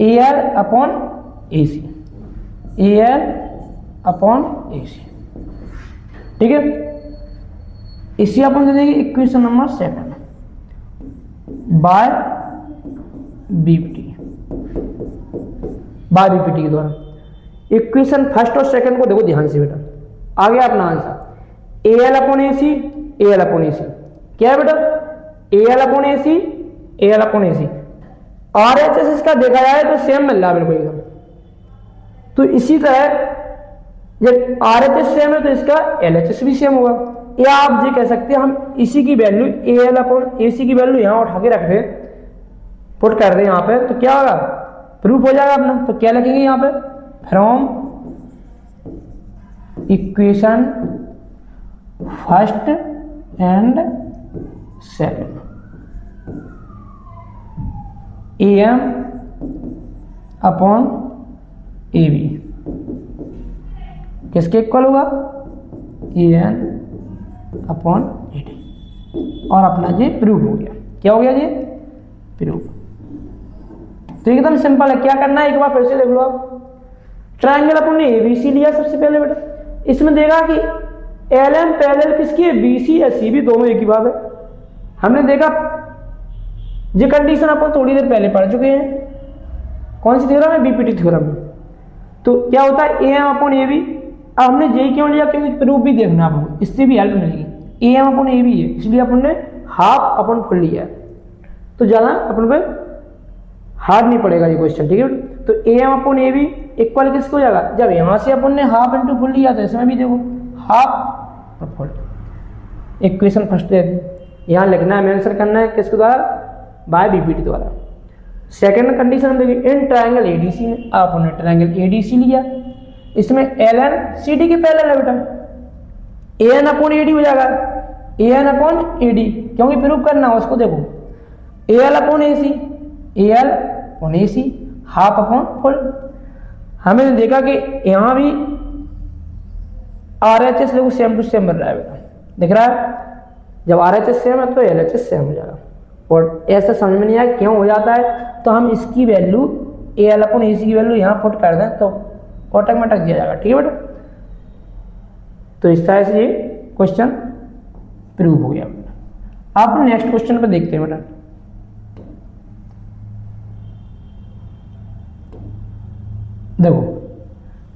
A L upon A C, AL upon AC, ठीक है। इसी अपन दे देंगे इक्वेशन नंबर 7 बाय BPT के द्वारा। इक्वेशन फर्स्ट और सेकंड को देखो ध्यान से बेटा, आ गया अपना answer AL upon AC, AL upon AC क्या है बेटा, AL upon AC, AL upon AC। RHS इसका देखा जाए तो सेम मिल रहा है बिल्कुल एकदम, तो इसी का है जब RHS सेम है तो इसका LHS भी सेम होगा, या आप ये कह सकते हैं हम इसी की वैल्यू AL अपॉन AC की वैल्यू यहां उठा के रख दे, पुट कर दे यहां पे, तो क्या होगा, प्रूफ हो जाएगा अपना। तो क्या लिखेंगे यहां पे, from equation first and second AM upon AB किसके इक्वल होगा, AN अपॉन AD, और अपना ये प्रूफ हो गया। क्या हो गया ये, प्रूफ। तो एकदम सिंपल है, क्या करना है एक बार फिर से देख लो आप। ट्रायंगल अपन ने ABC लिया सबसे पहले बेटा, इसमें देखा कि LM पैरेलल किसकी है, BC या CB दोनों एक ही बात है। हमने देखा ये कंडीशन अपन थोड़ी देर पहले पढ़ चुके हैं, कौन सी थ्योरम है, BPT थ्योरम में। तो क्या होता है AM अपॉन AB, अब हमने J क्यों लिया, क्योंकि प्रूफ भी देखना आपको, इससे भी हेल्प मिलेगी। AM अपॉन AB है इसलिए अपन ने हाफ अपॉन फुल लिया है, तो ज्यादा अपन पे हार्ड नहीं पड़ेगा ये क्वेश्चन, ठीक है। तो AM अपॉन AB इक्वल किसको हो जाएगा, जब यहां से अपन ने हाफ इंटू फुल लिया तो इसमें भी देखो हाफ और फुल। इक्वेशन फर्स्ट दे दी, यहां लिखना है, मेंशन करना है किसके द्वारा, बाय BPT द्वारा। सेकंड कंडीशन देखिए, इन ट्रायंगल ADC में आपने ट्रायंगल ADC लिया, इसमें LN CD के पैरेलल है बेटा, AN अपॉन AD हो जाएगा, AN अपॉन AD, क्योंकि प्रूफ करना है उसको। देखो AL upon AC, AL upon AC half upon full. हमने देखा कि यहां भी RHS देखो सेम टू सेम मिल रहा है बेटा, दिख रहा है, जब RHS सेम है तो LHS सेम हो जाएगा। और ऐसा समझ में नहीं आया क्यों हो जाता है, तो हम इसकी वैल्यू AL अपॉन AC की वैल्यू यहां पुट कर दें तो ऑटोमेटिक दिया जाएगा, ठीक है बेटा। तो इस तरह से ये क्वेश्चन प्रूव हो गया। आप नेक्स्ट क्वेश्चन पे देखते हैं बेटा, देखो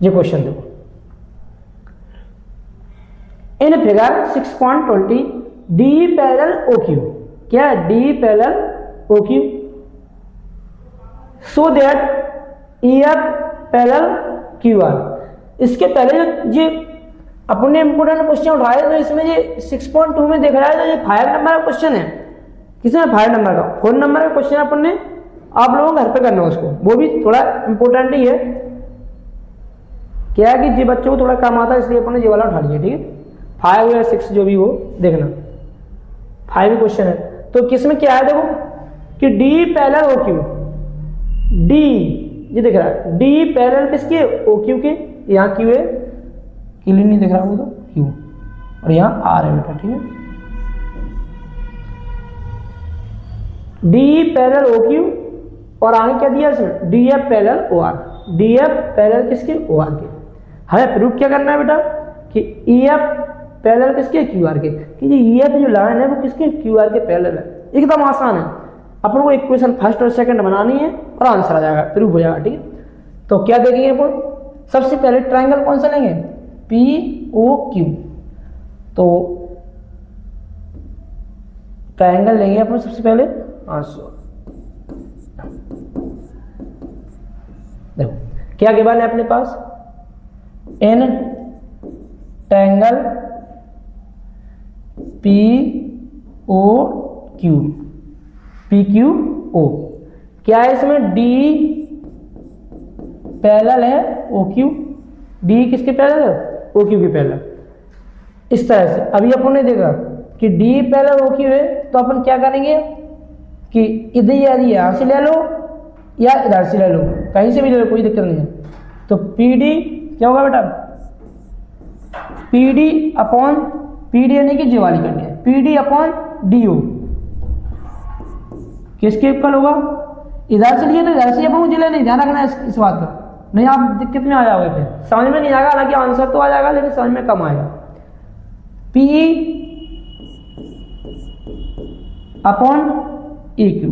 ये क्वेश्चन देखो, in figure 6.20 D parallel OQ, क्या D parallel OQ, so that EF parallel QR। इसके पहले जो अपने इंपोर्टेंट क्वेश्चन उठाए तो इसमें ये 6.2 में देखा जाए तो ये 5 नंबर का क्वेश्चन है, किसमें 5 नंबर का, 4 नंबर का क्वेश्चन अपन ने आप लोगों को घर पे करना है उसको, वो भी थोड़ा इंपॉर्टेंट ही है। क्या है कि जी बच्चों को थोड़ा कम आता है इसलिए अपन ने ये वाला उठा लिया, ठीक है। 5 या 6 जो भी हो देखना, 5 क्वेश्चन है। तो किसमें क्या है देखो कि D पैरेलल OQ, D ये दिख रहा है, D पैरेलल किसके, OQ के, यहाँ Q है, क्लियर नहीं दिख रहा वो तो Q, और यहाँ R है बेटा, ठीक है। D पैरेलल OQ और आगे क्या दिया इसमें, DF parallel OR, DF parallel किसके, OR के। हमें प्रूफ क्या करना है बेटा कि EF पैरेलल किसके, QR के, कि ये EF जो लाइन है वो किसके, QR के पैरेलल है। एकदम आसान है, अपन को इक्वेशन फर्स्ट और सेकंड बनानी है और आंसर आ जाएगा, प्रूफ हो जाएगा, ठीक है। तो क्या देखेंगे अपन, सबसे पहले ट्रायंगल कौन सा लेंगे, POQ। तो ट्रायंगल लेंगे अपन सबसे पहले आंसर, देखो क्या गिवन है अपने पास, इन ट्रायंगल POQ, PQO, क्या है इसमें, D पैरेलल है OQ, D किसके पैरेलल है, OQ के पैरेलल। इस तरह से अभी अपन ने देखा कि D पैरेलल OQ है, तो अपन क्या करेंगे कि इधर यहां से ले लो या इधर से ले लो, कहीं से भी ले लो, कोई दिक्कत नहीं है। तो PD क्या होगा बेटा, PD अपॉन PD यानी कि जो वाली करनी है, PD अपॉन DO किसके इक्वल होगा, इधर से लिए तो इधर से अपन मुझे लेने, ध्यान रखना है इस बात का। नहीं आप दिक्कत में आ जाओगे, फिर समझ में नहीं आएगा। हालांकि आंसर तो आ जाएगा लेकिन समझ में कम आएगा। P upon E Q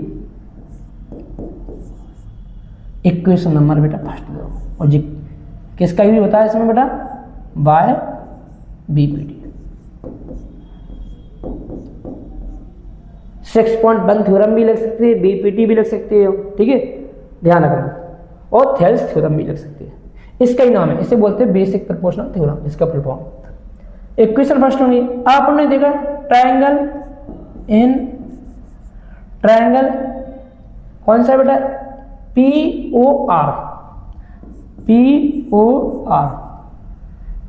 equation number बेटा फर्स्ट दो, और जी किसका यूज होता है इसमें बेटा, बाय बीपीटी। 6.1 थ्योरम भी लिख सकते हैं, बीपीटी भी लिख सकते हो, ठीक है, ध्यान रखना, और थेल्स थ्योरम भी लिख सकते हैं। इसका ही नाम है, इसे बोलते हैं बेसिक प्रोपोर्शनल थ्योरम, इसका फुल फॉर्म। इक्वेशन फर्स्ट होंगी, आपने देखा ट्रायंगल इन ट्रायंगल कौन सा बेटा, P O R, P O R,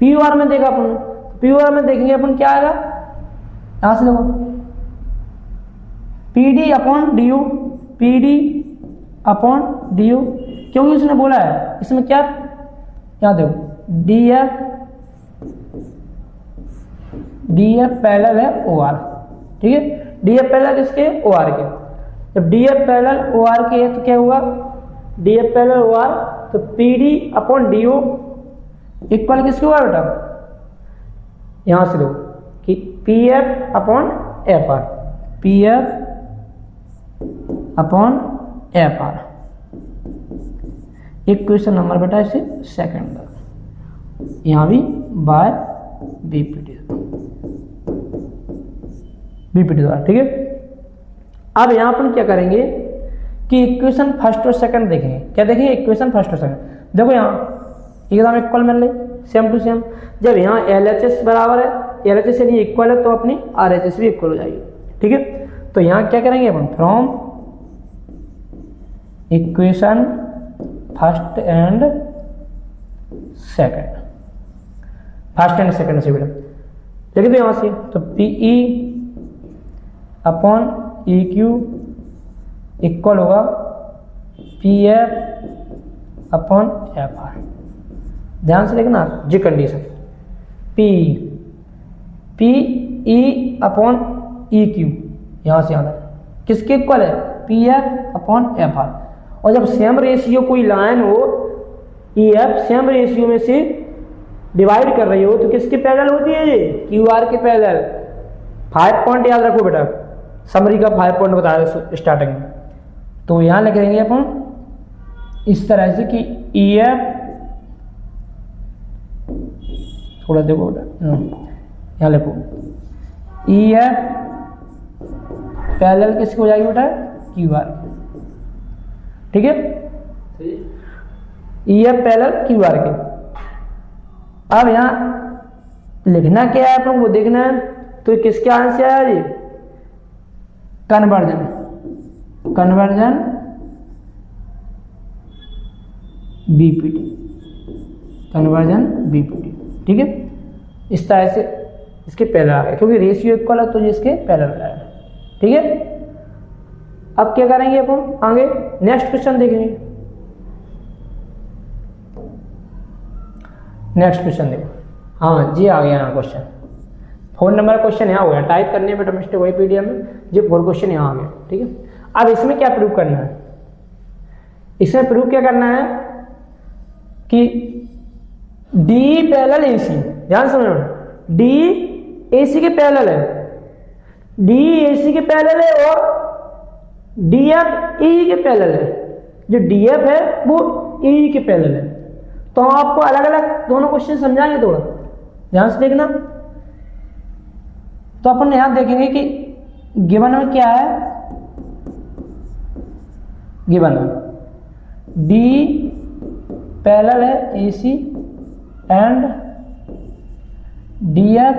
P O R में देखा अपन, पी ओ आर में देखेंगे अपन क्या आएगा, यहां से देखो P D upon D you, P D upon D you, क्योंकि उसने बोला है इसमें क्या, यहाँ देखो डी एफ पैरेलल है ओ आर, ठीक है, डी एफ पैरेलल किसके, ओ आर के। जब D F parallel O R K है तो क्या हुआ, D F parallel O R, तो P D upon D U equal किसके हुआ बेटा, यहां से देखो कि P F upon F R, P F upon F R, equation number बेटा इसे सेकंड, यहां भी बाय बीपीटी, बीपीटी द्वारा, ठीक है। अब यहां पर क्या करेंगे कि इक्वेशन फर्स्ट और सेकंड देखेंगे, क्या देखेंगे, इक्वेशन फर्स्ट और सेकंड। देखो यहां एकदम इक्वल मिल रही, सेम टू सेम। जब यहाँ LHS बराबर है, LHS यदि इक्वल है तो अपनी RHS भी इक्वल हो जाएगी, ठीक है। तो यहाँ क्या करेंगे अपन, from equation first and second, first and second से बेटा लिख दो यहाँ से, तो PE अपॉन EQ इक्वल होगा PF अपॉन FR। ध्यान से देखना जी कंडीशन, PE अपॉन EQ यहाँ से आता है किसके इक्वल है, PF अपॉन FR। और जब सेम रेशियो कोई लाइन हो, EF सेम रेशियो में से डिवाइड कर रही हो तो किसके पैरेलल होती है ये, QR के पैरेलल। 5 पॉइंट याद रखो बेटा, समरी का 5 पॉइंट बताया स्टार्टिंग में। तो यहां लिख देंगे अपन इस तरह से कि EF, थोड़ा देखो बेटा यहां लिखो EF पैरेलल किसको हो जाएगी बेटा, QR, ठीक है, EF पैरेलल QR के। अब यहां लिखना क्या है अपन वो देखना है, तो किसके आंसर से आया जी, conversion, conversion BPT, conversion BPT, ठीक है। इस तरह से इसके पैरेलल आ गया, क्योंकि रेशियो इक्वल है तो इसके पैरेलल आएगा, ठीक है। अब क्या करेंगे अपन आगे, नेक्स्ट क्वेश्चन देखेंगे। नेक्स्ट क्वेश्चन देखो, हाँ जी आ गया ना क्वेश्चन, 4 नंबर क्वेश्चन यहाँ हो गया, टाइप करने में बेटा मिस्टेक हुई पीडीएफ में, जी 4 क्वेश्चन यहाँ आ गया, ठीक है। अब इसमें क्या प्रूव करना है, इसमें प्रूव क्या करना है कि डी पैरेलल AC, ध्यान समझो, डी AC के पैरेलल है, डी AC के पैरेलल है और DF EE के पैरेलल है। जो DF है वो EE के पैरेलल है। तो हम आपको अलग अलग दोनों क्वेश्चन समझाएंगे, थोड़ा ध्यान से देखना। तो अपन यहां देखेंगे कि गिवन में क्या है, गिवन में D पैरेलल है AC एंड DF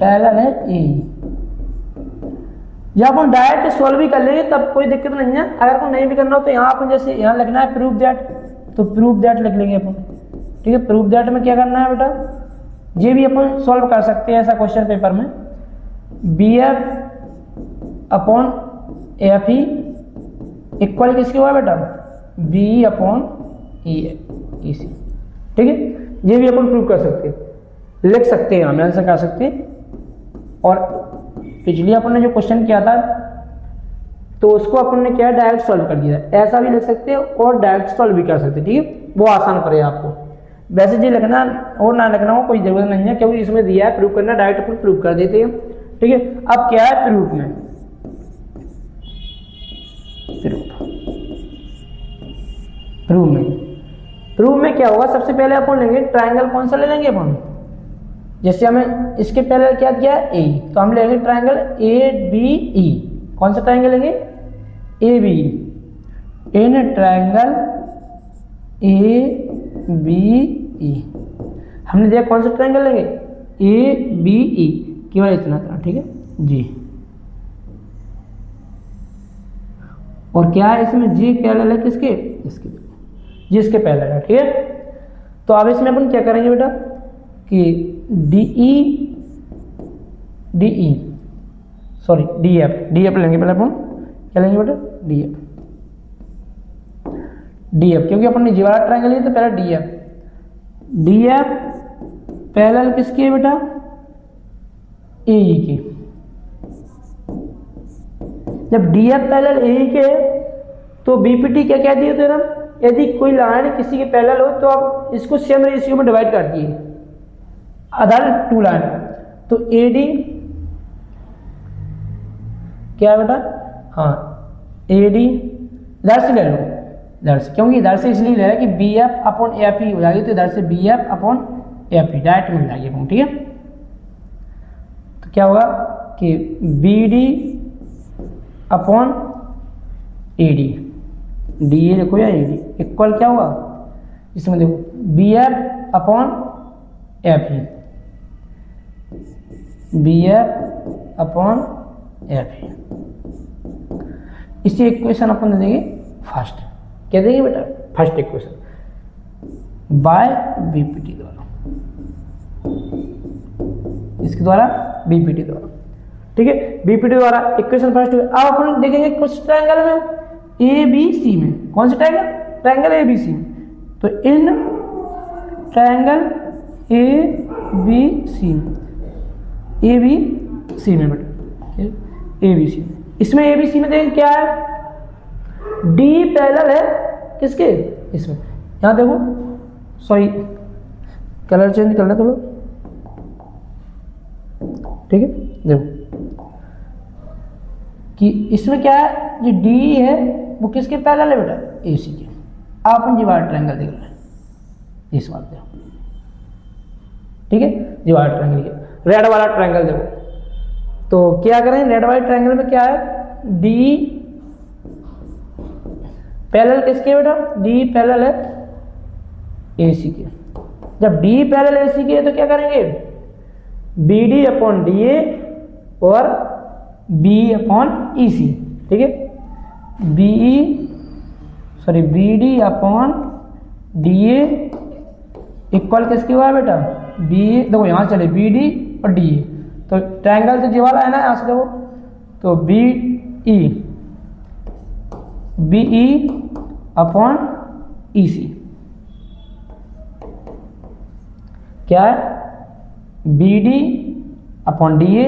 पैरेलल है EE। जब अपन डायरेक्ट सॉल्व भी कर लेंगे तब कोई दिक्कत नहीं है, अगर आपको नहीं भी करना हो तो यहाँ अपन जैसे यहाँ लिखना है प्रूव दैट, तो प्रूव दैट लिख लेंगे अपन, ठीक है। प्रूव दैट में क्या करना है बेटा, ये भी अपन सॉल्व कर सकते हैं ऐसा क्वेश्चन पेपर में, BF अपॉन FE इक्वल किसके हुआ बेटा, BE अपॉन EC, ठीक है। ये भी अपन प्रूव कर सकते हैं, लिख सकते हैं, हम आंसर कर सकते हैं। और पिछली अपन ने जो क्वेश्चन किया था तो उसको अपन ने क्या डायरेक्ट सॉल्व कर दिया, ऐसा भी लिख सकते हैं और डायरेक्ट सॉल्व भी कर सकते हैं, ठीक है। वो आसान पड़े आपको। वैसे जी लिखना और ना लिखना हो कोई जरूरत नहीं है, क्योंकि इसमें दिया है प्रूव करना, डायरेक्ट अपन प्रूव कर देते हैं। ठीक है, अब क्या है प्रूफ में, प्रूफ में क्या होगा, सबसे पहले अपन लेंगे ट्रायंगल, कौन सा ले लेंगे अपन, जैसे हमें इसके पहले क्या दिया है ए, तो हम लेंगे ट्रायंगल ए बी ई। कौन सा ट्रायंगल लेंगे, A B E. In triangle A B E हमने दिया, कौन सा ट्रायंगल लेंगे, ए बी ई, केवल इतना था। ठीक है जी, और क्या है इसमें, जी पैरेलल है किसके, इसके, जी इसके पैरेलल है। ठीक है, तो अब इसमें अपन क्या करेंगे बेटा कि D E sorry D F लेंगे पहले अपन, क्या लेंगे बेटा, डी एफ, क्योंकि अपन ने जी वाला ट्रायंगल लिया तो पहले डी एफ पैरेलल किसकी है बेटा, ए ई की। जब डी एफ पैरेलल ए ई के तो बीपीटी क्या कहती है तेरा, यदि कोई लाइन किसी के पैरेलल हो तो आप इसको सेम रेशियो में डिवाइड कर दिए, अदर टू लाइन। तो ए डी क्या है बेटा, हाँ ए डी इधर से ले लो, इधर से, क्योंकि इधर से इसलिए ले रहा है कि B F upon F E हो जाएगी, तो इधर से B F upon F E direct मिल जाएगी अपन। ठीक है, तो क्या होगा कि B D upon A D, D A देखो या ए डी इक्वल क्या हुआ, इसमें देखो B F upon F E, B F upon F E. इसी इक्वेशन अपन दे देंगे फर्स्ट, क्या देंगे बेटा, फर्स्ट इक्वेशन बाय बीपीटी द्वारा, इसके द्वारा बीपीटी द्वारा। ठीक है, बीपीटी द्वारा इक्वेशन फर्स्ट। अब अपन देखेंगे कुछ ट्रायंगल में ए बी सी में, कौन सा triangle, triangle A B C में, तो इन ट्रायंगल ए बी सी में, ए बी सी में बेटा, ए बी सी में, इसमें ए बी सी में देखें क्या है, डी पैरेलल है किसके, इसमें, यहां देखो सॉरी कलर चेंज करना थोड़ा। ठीक है, देखो कि इसमें क्या है, जो डी है वो किसके पैरेलल है बेटा, ए सी के। आप अपन दीवार ट्रायंगल देख रहे हैं इस बात देखो। ठीक है, दीवार ट्रायंगल के रेड वाला ट्रायंगल देखो, तो क्या करें, रेड वाले ट्रायंगल में क्या है, डी पैरेलल किसके बेटा, डी पैरेलल है ए सी के। जब डी पैरेलल ए सी के तो क्या करेंगे, B D upon D A और बी अपॉन ई सी। ठीक है, B D upon D A equal किसके हुआ है बेटा, बी, देखो यहाँ चले बी डी और डी ए, तो ट्रायंगल तो जी वाला है ना, यहाँ से देखो, तो B E upon E C क्या है, B D upon D A,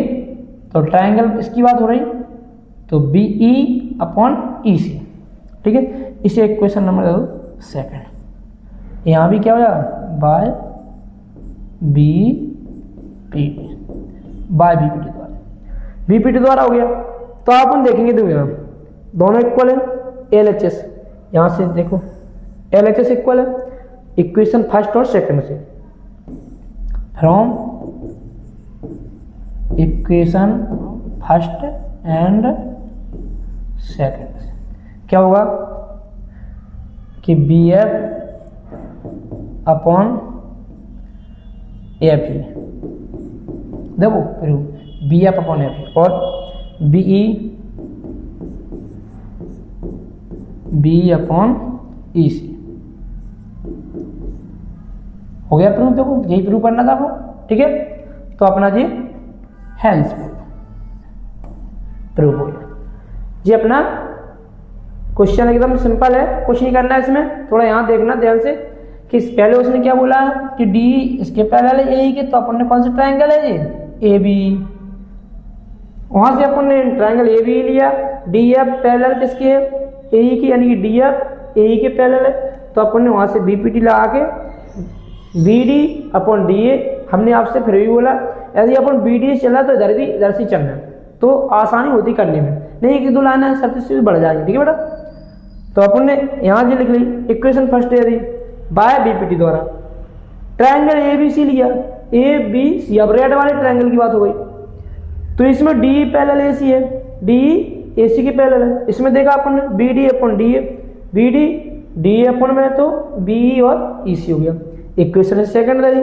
तो ट्रायंगल इसकी बात हो रही, तो B E upon E C. ठीक है, इसे इक्वेशन नंबर सेकंड, यहाँ भी क्या हो जाएगा, by B P T, by BPT द्वारा, बीपीटी द्वारा हो गया। तो अपन देखेंगे, देखो यहाँ दोनों इक्वल है, एल एच एस, यहाँ से देखो एल एच एस इक्वल है इक्वेशन फर्स्ट और सेकंड से, from equation first and second से क्या होगा कि B F upon F E, देखो B F upon F E, और बी अपॉन ई सी हो गया प्रूफ। देखो यही प्रूफ करना था आपको। ठीक है, तो अपना जी हेंस प्रूफ हो गया जी। अपना क्वेश्चन एकदम सिंपल है, कुछ नहीं करना है इसमें, थोड़ा यहाँ देखना ध्यान से कि पहले उसने क्या बोला कि डी इसके पैरेलल है ए के, तो अपन ने कौन सा ट्रायंगल है ये, ए बी, वहां से अपन ने ट्रायंगल ए बी लिया, डी एफ पैरेलल किसके है, ए की, यानी कि डी एफ ए के पैरेलल है, तो अपन ने वहाँ से बीपीटी लगा के बीडी अपॉन डीए, हमने आपसे फिर भी बोला यदि अपन बीडी चला तो इधर से चलना, तो आसानी होती करने में, नहीं कि 2 लाइन है सबसे बढ़ जाएगी। ठीक है बेटा, तो अपन ने यहाँ से लिख ली इक्वेशन फर्स्ट यदि बाय बीपीटी द्वारा ट्रायंगल ए बी सी लिया, ए बी सी, अब रेड वाले ट्रायंगल की बात हो गई, तो इसमें डी पैरेलल ए सी है, डी ए सी के पैरेलल है, इसमें देखा अपन ने B D upon D A, B D D A अपन में तो बी और ई सी हो गया। इक्वेशन सेकंड रही,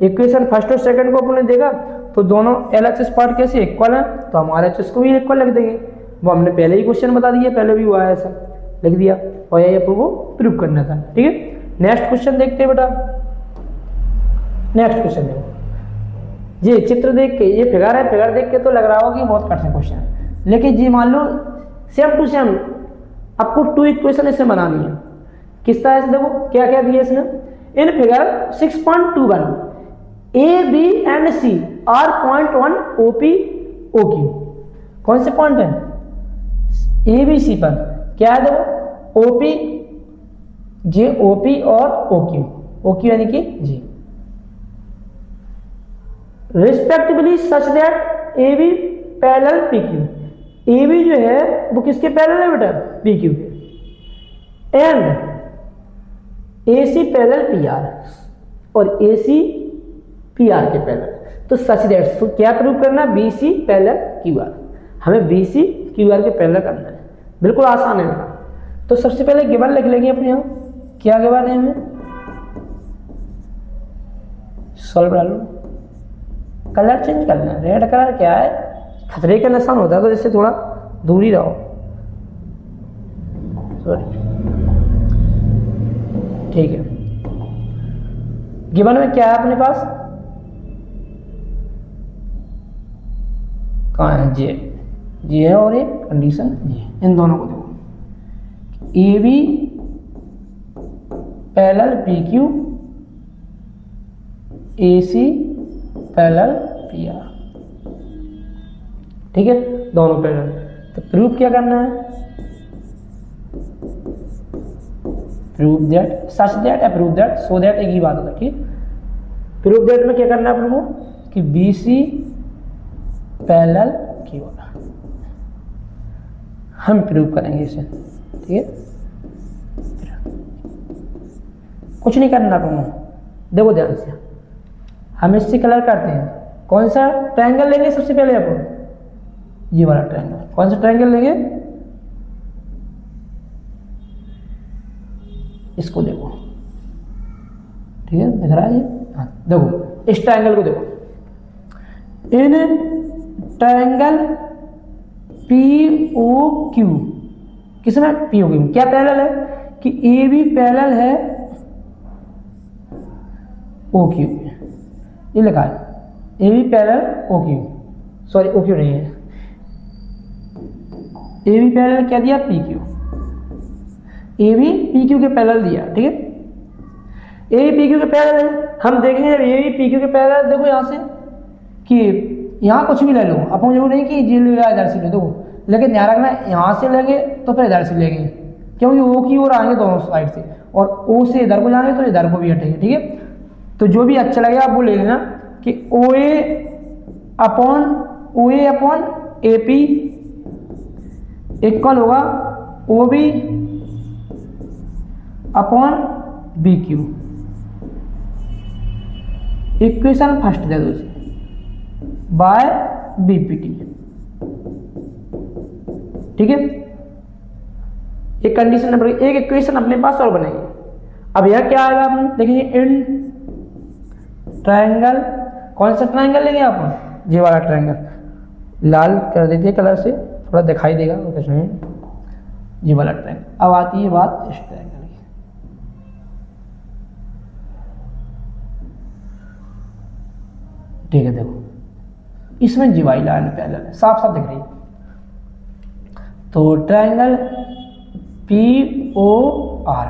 इक्वेशन फर्स्ट और सेकंड को अपन ने देखा तो दोनों LHS पार्ट कैसे इक्वल है, तो हमारे HH को भी इक्वल लिख देंगे, वो हमने पहले ही क्वेश्चन बता दिया, पहले भी हुआ है ऐसा, लिख दिया, और यही अपन को प्रूव करना था। ठीक है, नेक्स्ट क्वेश्चन देखते हैं बेटा। नेक्स्ट क्वेश्चन देखो, ये चित्र देख के, ये फिगर है, फिगर देख के तो लग रहा होगा कि बहुत कठिन क्वेश्चन है, लेकिन जी मान लो सेम टू सेम आपको 2 इक्वेशन इसमें बनानी है। किस तरह से देखो क्या क्या दिया इसने, in figure 6.21 A B and C are .1 OP OQ, कौन से पॉइंट है ए बी सी पर, क्या है देखो OP जे OP और OQ यानी कि जी respectively such that A B parallel PQ, A B जो है वो किसके पैरेलल है बेटा, PQ के, एंड AC पैरेलल PR और AC PR के पैरेलल, तो सच दैट, तो क्या प्रूव करना है, BC पैरेलल QR, हमें BC QR के पैरेलल करना है, बिल्कुल आसान है। तो सबसे पहले गिवन लिख लेंगे अपने यहाँ, क्या गिवन है हमें, सॉल्व डालो, कलर चेंज करना है, रेड कलर क्या है खतरे का निशान होता है, तो इससे थोड़ा दूर ही रहो, सॉरी। ठीक है, गिवन में क्या है अपने पास, कहाँ है, जी है और एक कंडीशन जी, इन दोनों को देखो, A B parallel PQ, AC parallel PR, ठीक है, दोनों पैरेलल, तो प्रूफ क्या करना है, proof that, such that, approve that, so that, एक ही बात होता है। ठीक, प्रूफ दैट में क्या करना है अपन को कि BC पैरेलल QR, हम प्रूव करेंगे इसे। ठीक है, कुछ नहीं करना अपन को, देखो ध्यान से, हम इससे कलर करते हैं, कौन सा ट्रायंगल लेंगे सबसे पहले अपन, ये वाला ट्रायंगल, कौन सा ट्रायंगल लेंगे, इसको देखो, ठीक है, दिख रहा है ये, हाँ देखो इस ट्रायंगल को देखो, इन ट्रायंगल POQ, किसमें POQ क्या पैरेलल है कि AB पैरेलल है OQ, ये लिखा है AB parallel OQ, sorry OQ नहीं है, AB पैरेलल क्या दिया PQ, AB PQ के पैरेलल दिया। ठीक है, AB PQ के पैरेलल है, हम देखेंगे जब AB PQ के पैरेलल, देखो यहाँ से कि यहाँ कुछ भी ले लो, अपन जरूर नहीं कि जी लो या इधर से ले दो, लेकिन ध्यान रखना यहाँ से लेंगे तो फिर इधर से लेंगे, क्योंकि O की ओर आएंगे दोनों साइड से, और O से इधर को जाएंगे तो इधर को भी हटेंगे। ठीक है, तो जो भी अच्छा लगेगा आप वो ले लेना कि OA अपॉन AP इक्वल होगा OB upon BQ, equation first दे दो इसे बाय BPT। ठीक है, एक कंडीशन नंबर, एक इक्वेशन अपने पास और बनेगी। अब यह क्या आएगा, आप देखेंगे इन ट्रायंगल, कौन सा ट्रायंगल लेंगे आप, ये वाला ट्रायंगल, लाल कर देते कलर से, थोड़ा दिखाई देगा कुछ नहीं, ये वाला ट्रायंगल। अब आती है बात इस ट्रायंगल की, ठीक है, देखो इसमें जीवाई लाइन पैरेलल है, साफ साफ दिख रही है। तो ट्रायंगल POR,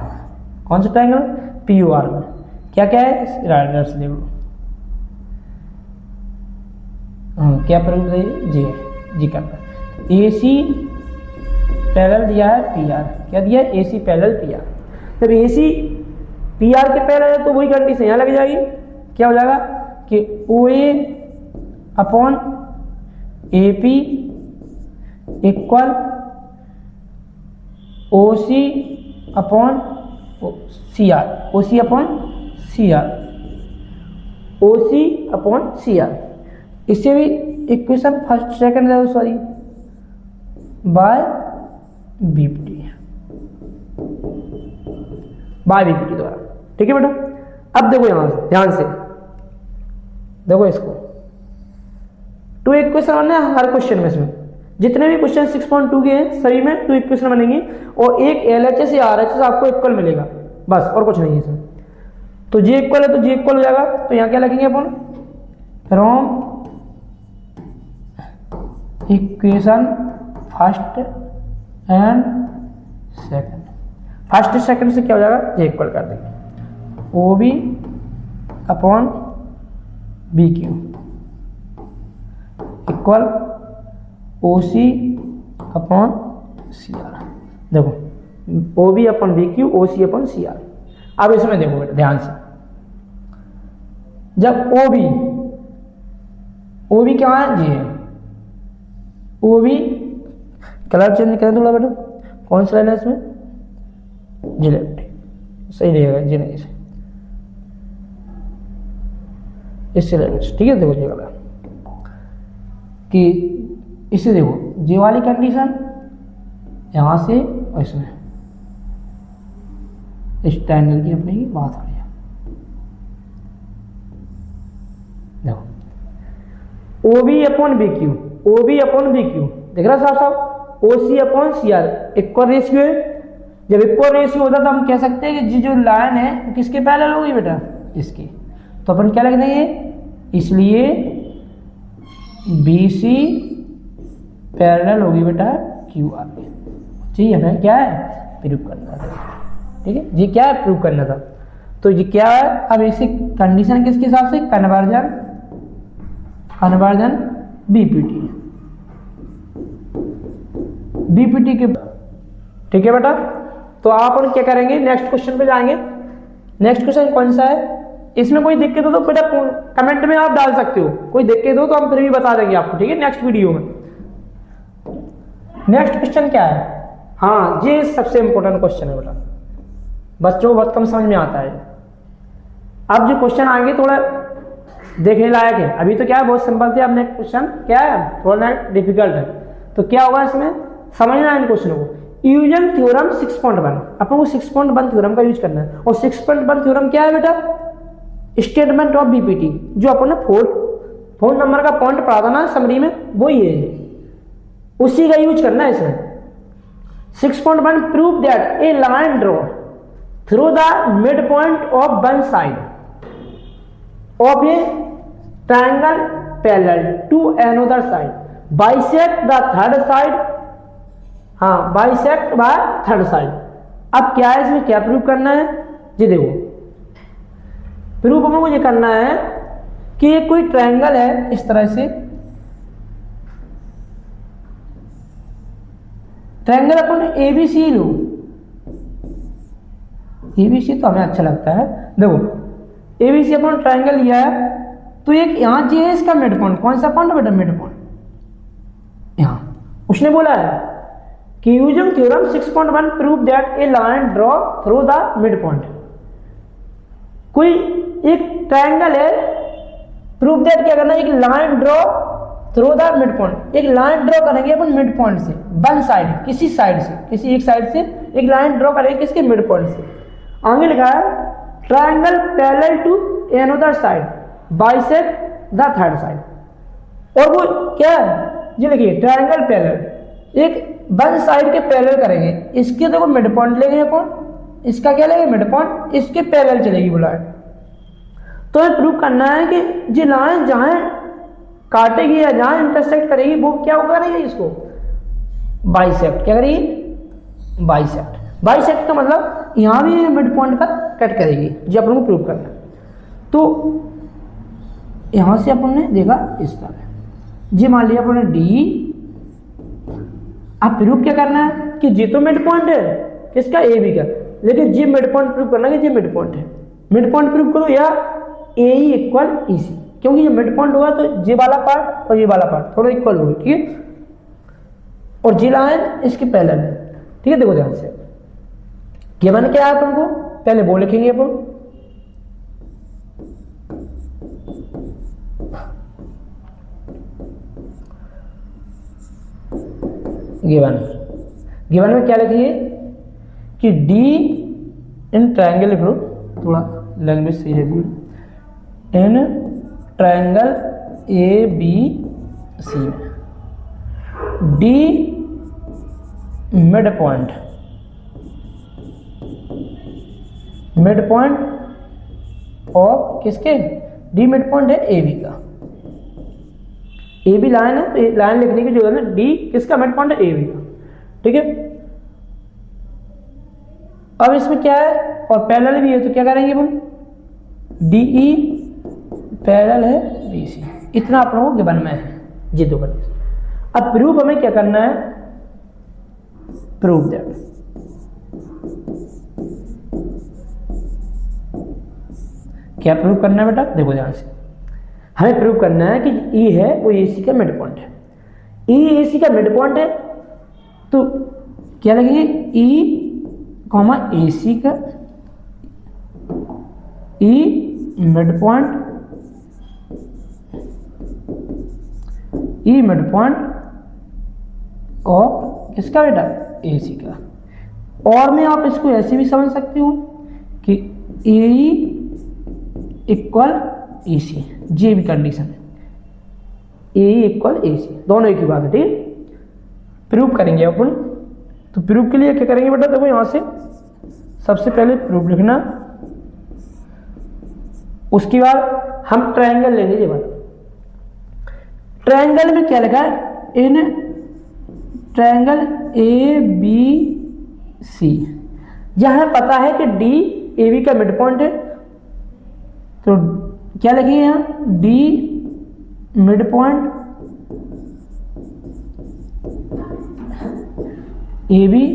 कौन सा ट्रायंगल POR में क्या क्या है, राइडर्स ले लो, क्या प्रूफ है, जी करना, AC पैरेलल दिया है PR, क्या दिया है AC पैरेलल PR। जब AC पी आर के पहले है तो वही कंडीशन यहाँ लग जाएगी, क्या हो जाएगा कि O A upon A P equal O C upon C R, O C upon C R, O C upon C R. इससे भी इक्वेशन फर्स्ट सेकंड है sorry by BPT, by BPT द्वारा। ठीक है बेटा, अब देखो यहां से ध्यान से देखो इसको, टू इक्वेशन बनने हर क्वेश्चन में, इसमें जितने भी क्वेश्चन 6.2 के हैं सभी में टू इक्वेशन बनेंगे और एक एलएचएस या आरएचएस आपको इक्वल मिलेगा, बस और कुछ नहीं है इसमें। तो जी इक्वल है तो जी इक्वल हो जाएगा, तो यहां क्या लिखेंगे अपन, from equation first and second, first second से क्या हो जाएगा ये इक्वल कर देंगे, O B upon B Q equal O C upon C R. देखो O B upon B Q, O C upon C R. अब इसमें देखो बेटा ध्यान से, जब ओ बी क्या है जी है, ओ बी कलर चेंज करें थोड़ा बेटा, कौन सा लाइन है इसमें, जी लेफ्ट सही रहेगा, जी नहीं से इससे लेफ्ट, ठीक है। देखो ये वाला कि इससे देखो जे वाली कंडीशन यहां से और इसमें इस ट्रायंगल की अपने की बात हो रही है। देखो O B upon B Q, O B upon B Q देख रहा साहब साहब, O C upon C R equal ratio है। जब इक्वल रेशियो होता तो हम कह सकते हैं कि जो लाइन है वो किसके पैरेलल होगी बेटा, इसकी। तो अपन क्या लिख देंगे, इसलिए बी सी पैरेलल होगी बेटा क्यू आर के। ठीक है, हमें क्या है प्रूव करना था, ठीक है जी, क्या है प्रूव करना था। तो ये क्या है, अब इसी कंडीशन किसके हिसाब से, कन्वर्जन बीपीटी, बीपीटी के। ठीक है बेटा, तो आप क्या करेंगे, नेक्स्ट क्वेश्चन पे जाएंगे। नेक्स्ट क्वेश्चन कौन सा है, इसमें कोई दिक्कत हो तो बेटा कमेंट में आप डाल सकते हो, कोई दिक्कत हो तो हम फिर भी बता देंगे आपको, ठीक है, नेक्स्ट वीडियो में। नेक्स्ट क्वेश्चन क्या है, हाँ ये सबसे इंपॉर्टेंट क्वेश्चन है बेटा, बच्चों को बहुत कम समझ में आता है। अब जो क्वेश्चन आएंगे थोड़ा देखने लायक है, अभी तो क्या है बहुत सिंपल थे, अब नेक्स्ट क्वेश्चन क्या है थोड़ा डिफिकल्ट है। तो क्या होगा इसमें, समझना है इन क्वेश्चनों को। यूजन थ्योरम 6.1, अपन को 6.1 थ्योरम का यूज करना है। और 6.1 थ्योरम क्या है बेटा, स्टेटमेंट ऑफ बीपीटी, जो अपन ने फोन नंबर का पॉइंट पढ़ा था ना समरी में, वो ये है, उसी का यूज करना है इसमें। 6.1 prove that a line draw through the mid point of one side of a triangle parallel to another side bisect the third side, हाँ बाइसेक्ट बाय थर्ड साइड। अब क्या है इसमें, क्या प्रूव करना है जी, देखो प्रूफ हमें मुझे करना है कि ये कोई ट्रायंगल है इस तरह से, ट्रायंगल अपन एबीसी लो, एबीसी तो हमें अच्छा लगता है। देखो एबीसी अपन ट्रायंगल लिया है, तो एक यहां जी है इसका मिड पॉइंट, कौन सा पॉइंट बेटा, मिड पॉइंट। यहां उसने बोला है कि using theorem 6.1 prove that a line draw through the mid point. कोई एक ट्रायंगल है, प्रूव दैट क्या करना है, एक line draw through the mid point, एक लाइन ड्रॉ करेंगे अपन मिड पॉइंट से, वन साइड, किसी साइड से, किसी एक साइड से एक लाइन ड्रॉ करेंगे, किसके मिड पॉइंट से। आगे लिखा है triangle parallel to another side bisect the third side. और वो क्या है ये देखिए, ट्रायंगल पैरेलल एक वन साइड के पैरेलल करेंगे, इसके देखो मिड पॉइंट लेंगे अपन, इसका क्या लेंगे मिड पॉइंट, इसके पैरेलल चलेगी वो लाइन। तो ये प्रूव करना है कि जो लाइन जहां काटेगी या जहां इंटरसेक्ट करेगी वो क्या करेगी, इसको बाइसेक्ट, क्या करेगी बाइसेक्ट। बाइसेक्ट का मतलब यहां भी मिड पॉइंट पर कट करेगी, जो अपन को प्रूव करना है। तो यहां से अपन ने देखा इस तरह, जी मान लिया अपन ने डी। अब प्रूव क्या करना है कि जी तो मिड पॉइंट है किसका, ए बी का, लेकिन जी मिड पॉइंट प्रूव करना कि जी मिड पॉइंट है, मिड पॉइंट प्रूव करो या ए इक्वल ई सी, क्योंकि ये मिड पॉइंट हुआ तो जे वाला पार्ट और ये वाला पार्ट थोड़ा इक्वल होगा, ठीक है, और जी लाइन इसके पैरेलल है, ठीक है। देखो ध्यान से गिवन क्या है अपन को, पहले वो लिखेंगे अपन, गिवन में क्या लिखिए कि डी इन ट्रायंगल, लिख लो थोड़ा लैंग्वेज सही है, इन ट्रायंगल ए बी सी में डी मिड पॉइंट ऑफ किसके, डी मिड पॉइंट है ए बी का, ए बी लाइन है तो लाइन लिखने की जरूरत है, डी किसका मिड पॉइंट है ए बी का, ठीक है। अब इसमें क्या है और पैरेलल भी है तो क्या करेंगे अपन, डी ई पैरेलल है बी सी, इतना आप लोगों को गिवन में है जी दो कंडीशन। अब प्रूफ हमें क्या करना है, प्रूफ दैट क्या प्रूव करना है बेटा, देखो ध्यान से हमें प्रूव करना है कि ई है वो ए सी का मिड पॉइंट है, ई ए सी का मिड पॉइंट है तो क्या लगेंगे ई कॉमा ए सी का, ई मिड पॉइंट ऑफ किसका बेटा, ए सी का। और मैं आप इसको ऐसे भी समझ सकते हो कि ए इक्वल ए सी, जे भी कंडीशन है, ए इक्वल ए सी, दोनों एक ही बात है, ठीक है। प्रूव करेंगे अपन, तो प्रूव के लिए क्या करेंगे बेटा, देखो यहां से सबसे पहले प्रूफ लिखना, उसके बाद हम ट्रायंगल लेंगे ये बात। ट्रायंगल में क्या लिखा है, इन ट्रायंगल ए बी सी, जहां पता है कि डी ए बी का मिड पॉइंट है तो क्या लिखेंगे यहां, D mid point A B,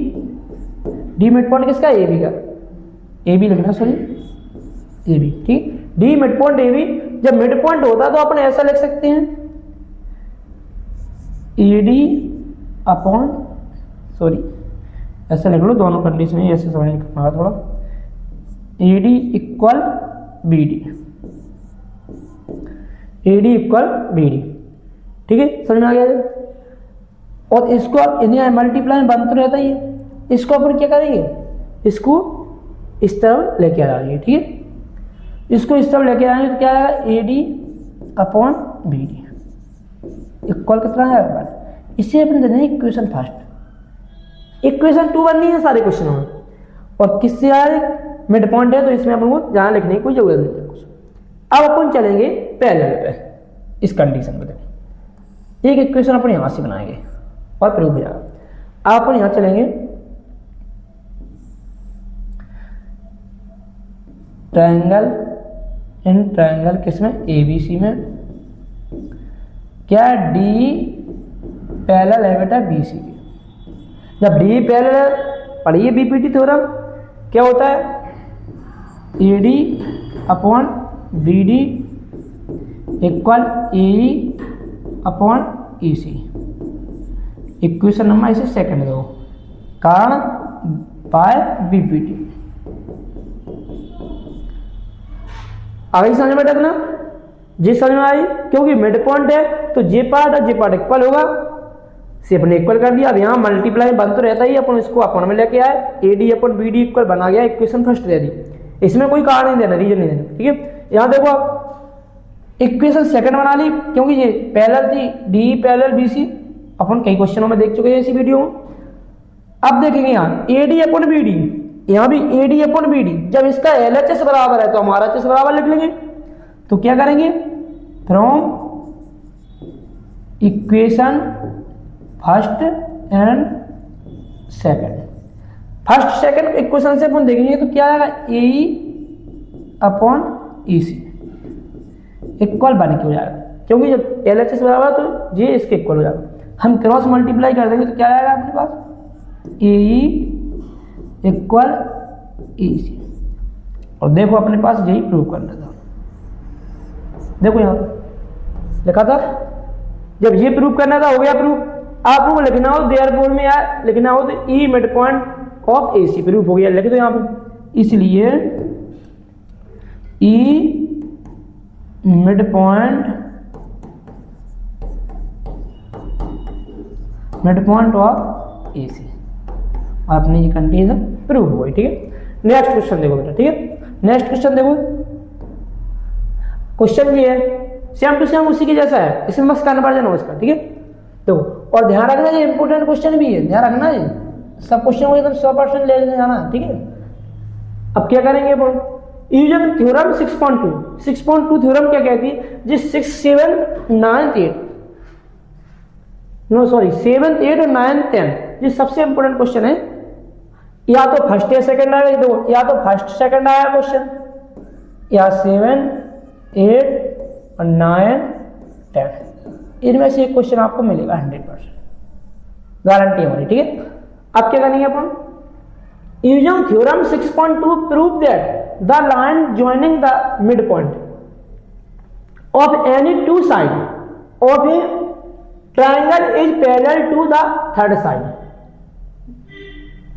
D mid point किसका, ए बी का, ए बी लिखना, सॉरी ए बी, ठीक, D mid point A B. जब मिड पॉइंट होता है तो अपन ऐसा लिख सकते हैं ए डी अपॉन, सॉरी ऐसा लिख लो, दोनों कंडीशन में ऐसे समझ में थोड़ा, A D equal B D, A D equal B D, ठीक है, समझ में आ गया। और इसको आप इन्हें मल्टीप्लाई बन तो रहता ही है, इसको अपन क्या करेंगे, इसको इस तरफ लेके आ जाएंगे, ठीक है, इसको इस तरफ लेके आएंगे तो क्या आएगा, A D upon B D equal कितना है, इसे अपन देते हैं इक्वेशन फर्स्ट, इक्वेशन 2 बननी है सारे क्वेश्चन में, और किससे आए मिड पॉइंट है तो इसमें अपन को जहां लिखने की कोई जरूरत नहीं है कुछ। अब अपन चलेंगे पैरेलल पे, इस कंडीशन में देखो एक इक्वेशन अपन यहां से बनाएंगे और प्रूव हो जाएगा। आप अपन यहां चलेंगे, ट्रायंगल इन ट्रायंगल किसमें, ए बी सी में, क्या डी पैरेलल है बेटा बी सी के, जब डी पैरेलल पढ़िए बीपीटी थ्योरम, क्या होता है, A D upon B D equal A upon E C, equation number इसे सेकंड दो, कारण बाय बीपीटी। आगे समझ में ना, जी समझ में आई, क्योंकि मिड पॉइंट है तो जे पार्ट और जे पार्ट इक्वल होगा, से अपने इक्वल कर दिया। अब यहाँ मल्टीप्लाई बन तो रहता ही, अपन इसको अपन में लेके आए, A D upon B D equal बना गया, इक्वेशन फर्स्ट दे दी, इसमें कोई कारण नहीं देना, रीजन नहीं देना, ठीक है। यहाँ देखो आप इक्वेशन सेकंड बना ली, क्योंकि ये पैरेलल थी, डी पैरेलल बी सी, अपन कई क्वेश्चनों में देख चुके हैं इसी वीडियो में। अब देखेंगे यहाँ A D upon B D, यहाँ भी A D upon B D, जब इसका एल एच एस बराबर है तो हमारा एच एस बराबर लिख लेंगे। तो क्या करेंगे, from equation first and second, first second equation से अपन देखेंगे तो क्या आएगा, ए अपॉन ई सी इक्वल बन के हो जाएगा, क्योंकि जब एल एच एस बराबर तो जे इसके इक्वल हो जाएगा। हम क्रॉस मल्टीप्लाई कर देंगे तो क्या आएगा अपने पास, ए इक्वल ई सी। और देखो अपने पास यही प्रूव करना था, देखो यहाँ लिखा था जब ये प्रूव करना था, हो गया प्रूव। आपको लिखना हो देयरफॉर में या लिखना हो तो E mid point of A C, proof हो गया, लिख दो यहाँ पे। इसलिए E mid point of A C, आपने ये कंडीशन प्रूव हो गई, ठीक है। नेक्स्ट क्वेश्चन देखो बेटा, ठीक है। नेक्स्ट क्वेश्चन देखो, क्वेश्चन ये है सेम टू सेम उसी के जैसा है, इसमें बस कन्वर्जन हो इसका, ठीक है। तो और ध्यान रखना ये इंपॉर्टेंट क्वेश्चन भी है, ध्यान रखना ये सब क्वेश्चन को एकदम 100% ले जाना, ठीक है। अब क्या करेंगे अपन, यूजन थ्योरम 6.2 थ्योरम क्या कहती है, जिस 6, 7, 9, 8 नो सॉरी 7, 8 और 9, 10 ये सबसे इंपॉर्टेंट क्वेश्चन है। या तो फर्स्ट या सेकंड आएगा, देखो या तो फर्स्ट सेकंड आया क्वेश्चन, या 7, 8 और 9, 10 इनमें से एक क्वेश्चन आपको मिलेगा 100% गारंटी हमारी, ठीक है। अब क्या करेंगे अपन, using theorem 6.2 prove that the line joining the mid point of any two side of a triangle is parallel to the third side,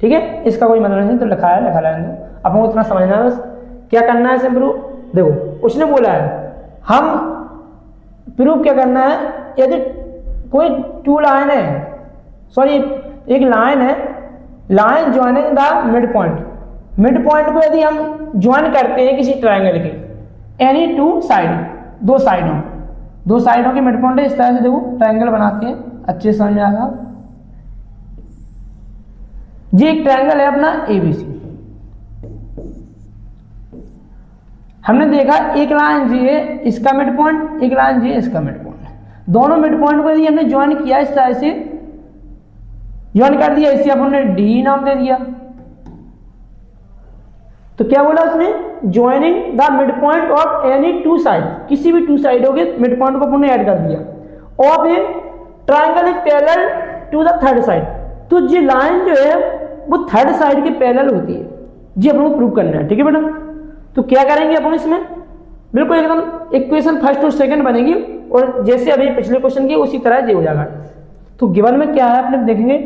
ठीक है। इसका कोई मतलब नहीं तो लिखा है, लिखा रहने दो, अपन को इतना समझना है बस। क्या करना है इसे प्रूव, देखो उसने बोला है हम प्रूव क्या करना है, यदि कोई टू लाइन है, सॉरी एक लाइन है, line joining the mid point को यदि हम ज्वाइन करते हैं किसी ट्रायंगल के एनी टू साइड, दो साइडों के मिड पॉइंट है, इस तरह से देखो ट्रायंगल बनाते हैं, अच्छे समझ में आएगा। ये एक ट्रायंगल है अपना एबीसी, हमने देखा एक लाइन जी है इसका मिड पॉइंट, एक लाइन जी है इसका मिड पॉइंट, दोनों मिड पॉइंट को यदि हमने ज्वाइन किया इस तरह से ज्वाइन कर दिया, इसे हमने डी नाम दे दिया। तो क्या बोला उसने, joining the mid point of any two side, किसी भी टू साइडों के मिड पॉइंट को हमने ऐड कर दिया। Of a triangle is parallel to the third side, तो ये लाइन जो है वो थर्ड साइड के पैरेलल होती है, ये अपन को प्रूव करना है, ठीक है बेटा। तो क्या करेंगे अपन इसमें, बिल्कुल एकदम इक्वेशन फर्स्ट और सेकंड बनेगी, और जैसे अभी पिछले क्वेश्चन की उसी तरह ये हो जाएगा। तो गिवन में क्या है अपने देखेंगे,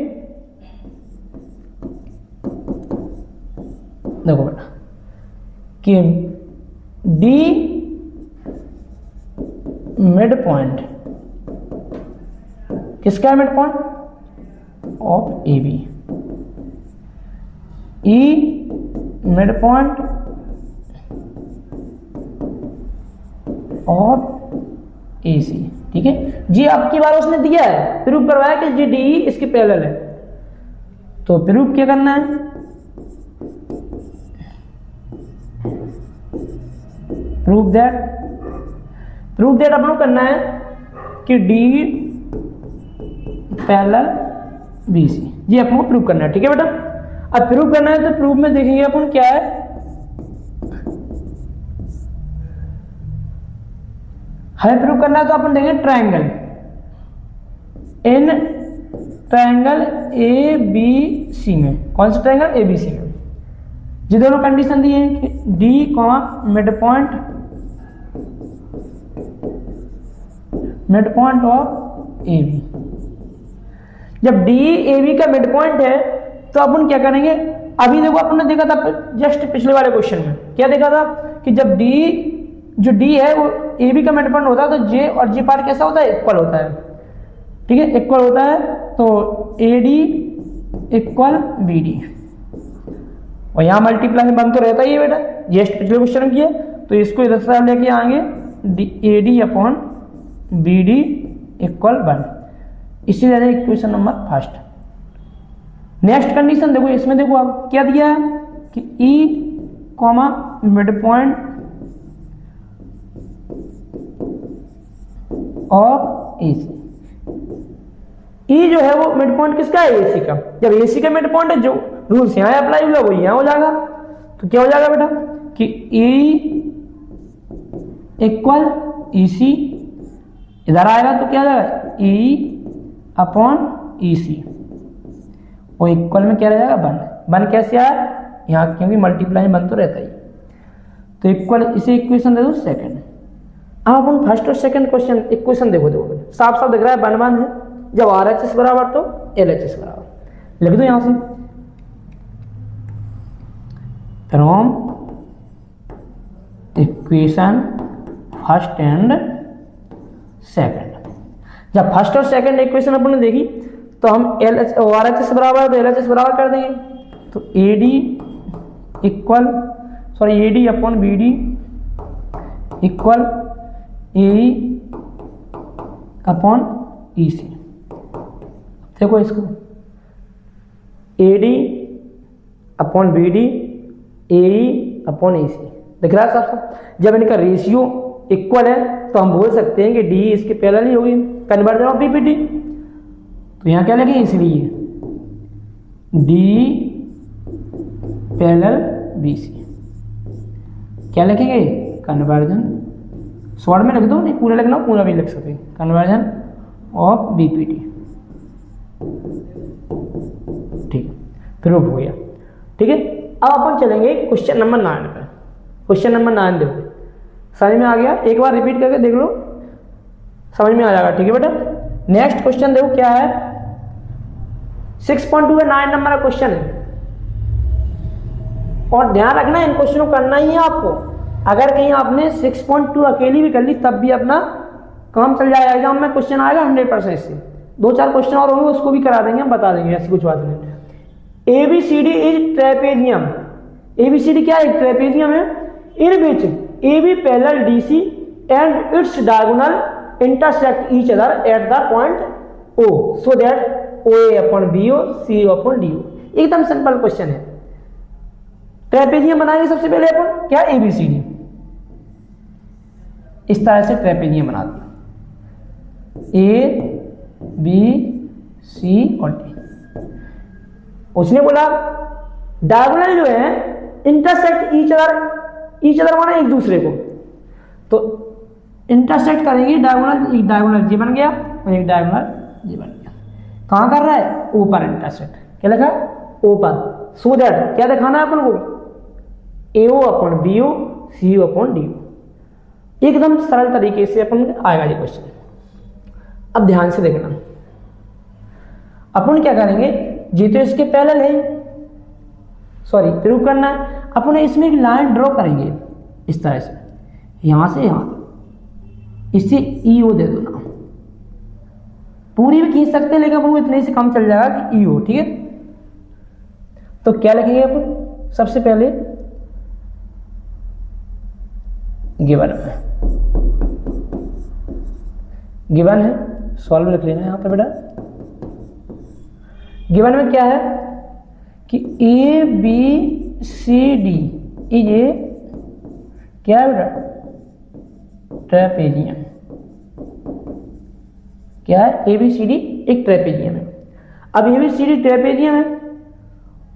देखो बेटा कि डी मिड पॉइंट किसका mid point of A B, E mid point of A C, ठीक है। जी आपकी बार उसने दिया है, प्रूव करवाया कि जी डी इसके पैरेलल है, तो प्रूव क्या करना है, प्रूव दैट अपन को करना है कि डी पैरेलल बी सी, ये अपन को प्रूव करना है, ठीक है बेटा। अब प्रूव करना है तो प्रूव में देखेंगे अपन क्या है, हमें प्रूव करना है तो अपन देखेंगे triangle in triangle A B C में, कौन सा ट्रायंगल ए बी सी में, ये दोनों कंडीशन दी है कि D mid point of A B. जब डी ए बी का मिड पॉइंट है तो अपन क्या करेंगे, अभी देखो अपन ने देखा था जस्ट पिछले वाले क्वेश्चन में क्या देखा था कि जब डी जो डी है वो ए बी का मिड पॉइंट होता है तो जे और जे पार कैसा होता है, इक्वल होता है, ठीक है, इक्वल होता है। तो A D equal B D, और यहाँ मल्टीप्लाई बन तो रहता ही है बेटा, जस्ट पिछले क्वेश्चन में किया, तो इसको इधर से लेके आएंगे A D upon B D equal 1, इसी तरह equation number first. Next condition देखो, इसमें देखो आप क्या दिया है कि E comma mid point of A C, E जो है वो मिड पॉइंट किसका है, ए सी का। जब ए सी का मिड पॉइंट है, जो रूल्स यहाँ अप्लाई हुआ वो यहाँ हो जाएगा, तो क्या हो जाएगा बेटा कि ई इक्वल ई सी, इधर आएगा तो क्या हो जाएगा ई अपॉन ई सी, और इक्वल में क्या रहेगा 1 कैसे आया, यहाँ क्योंकि मल्टीप्लाई बन तो रहता ही, तो इक्वल इसे इक्वेशन दे दो सेकंड। अब अपन फर्स्ट और सेकंड क्वेश्चन इक्वेशन देखो, साफ साफ दिख रहा है 1 1 है, जब RHS बराबर तो LHS बराबर, लिख दो यहां से from equation first and second. जब फर्स्ट और सेकंड इक्वेशन अपन ने देखी तो हम RHS बराबर तो LHS बराबर कर देंगे, तो AD upon BD equal AE upon EC। देखो इसको AD upon BD AE upon EC दिख रहा है साहब। जब इनका रेशियो इक्वल है तो हम बोल सकते हैं कि D इसके पैरेलल ही होगी, कन्वर्जन ऑफ PPT। तो यहाँ क्या लगे, इसलिए D पैरेलल BC क्या लिखेंगे, कन्वर्जन, शॉर्ट में लिख दो, नहीं पूरा लिखना, पूरा भी लिख सकते, कन्वर्जन ऑफ BPT। ठीक, प्रूफ हो गया। ठीक है, अब अपन चलेंगे क्वेश्चन नंबर 9 पे। क्वेश्चन नंबर 9 देखो, समझ में आ गया, एक बार रिपीट करके देख लो, समझ में आ जाएगा। ठीक है बेटा, नेक्स्ट क्वेश्चन देखो क्या है, 6.2 है, 9 नंबर का क्वेश्चन है। और ध्यान रखना इन क्वेश्चनों को करना ही है आपको। अगर कहीं आपने 6.2 अकेली भी कर ली तब भी अपना काम चल जाएगा, एग्जाम में क्वेश्चन आएगा 100% से। 2-4 क्वेश्चन और होंगे उसको भी करा देंगे, हम बता देंगे, ऐसी कुछ बात नहीं। ABCD is trapezium. ABCD क्या है, ट्रेपेजियम है, इन विच AB parallel DC and its diagonal intersect each other at the point O so that OA upon BO CO upon DO। एकदम सिंपल क्वेश्चन है। ट्रेपेजियम बनाएंगे सबसे पहले अपन, क्या ABCD, इस तरह से ट्रेपेजियम बनाते हैं, A B C और D। उसने बोला डायगोनल जो है इंटरसेक्ट ईच अदर माना एक दूसरे को, तो इंटरसेक्ट करेंगे, डायगोनल, एक डायगोनल जी बन गया और एक डायगोनल जी बन गया। कहां कर रहा है, ऊपर इंटरसेक्ट, क्या लिखा, ऊपर। सो दैट क्या दिखाना है अपन को, AO upon BO CO upon DO। एकदम सरल तरीके से अपन आएगा ये क्वेश्चन। अब ध्यान से देखना, अपन क्या करेंगे, जी तो इसके पैरेलल है, सॉरी प्रूव करना है, अपन इसमें एक लाइन ड्रॉ करेंगे इस तरह से, यहां से यहां, इससे EO दे दो ना, पूरी भी खींच सकते हैं लेकिन अपन को इतने से कम चल जाएगा कि EO। ठीक है, तो क्या लिखेंगे अपन, सबसे पहले गिवन है, सॉल्व लिख लेना यहां पर बेटा। गिवन में क्या है कि ABCD ये क्या है बेटा, ट्रेपेजियम। क्या है, ABCD एक ट्रेपेजियम है। अब ABCD ट्रेपेजियम है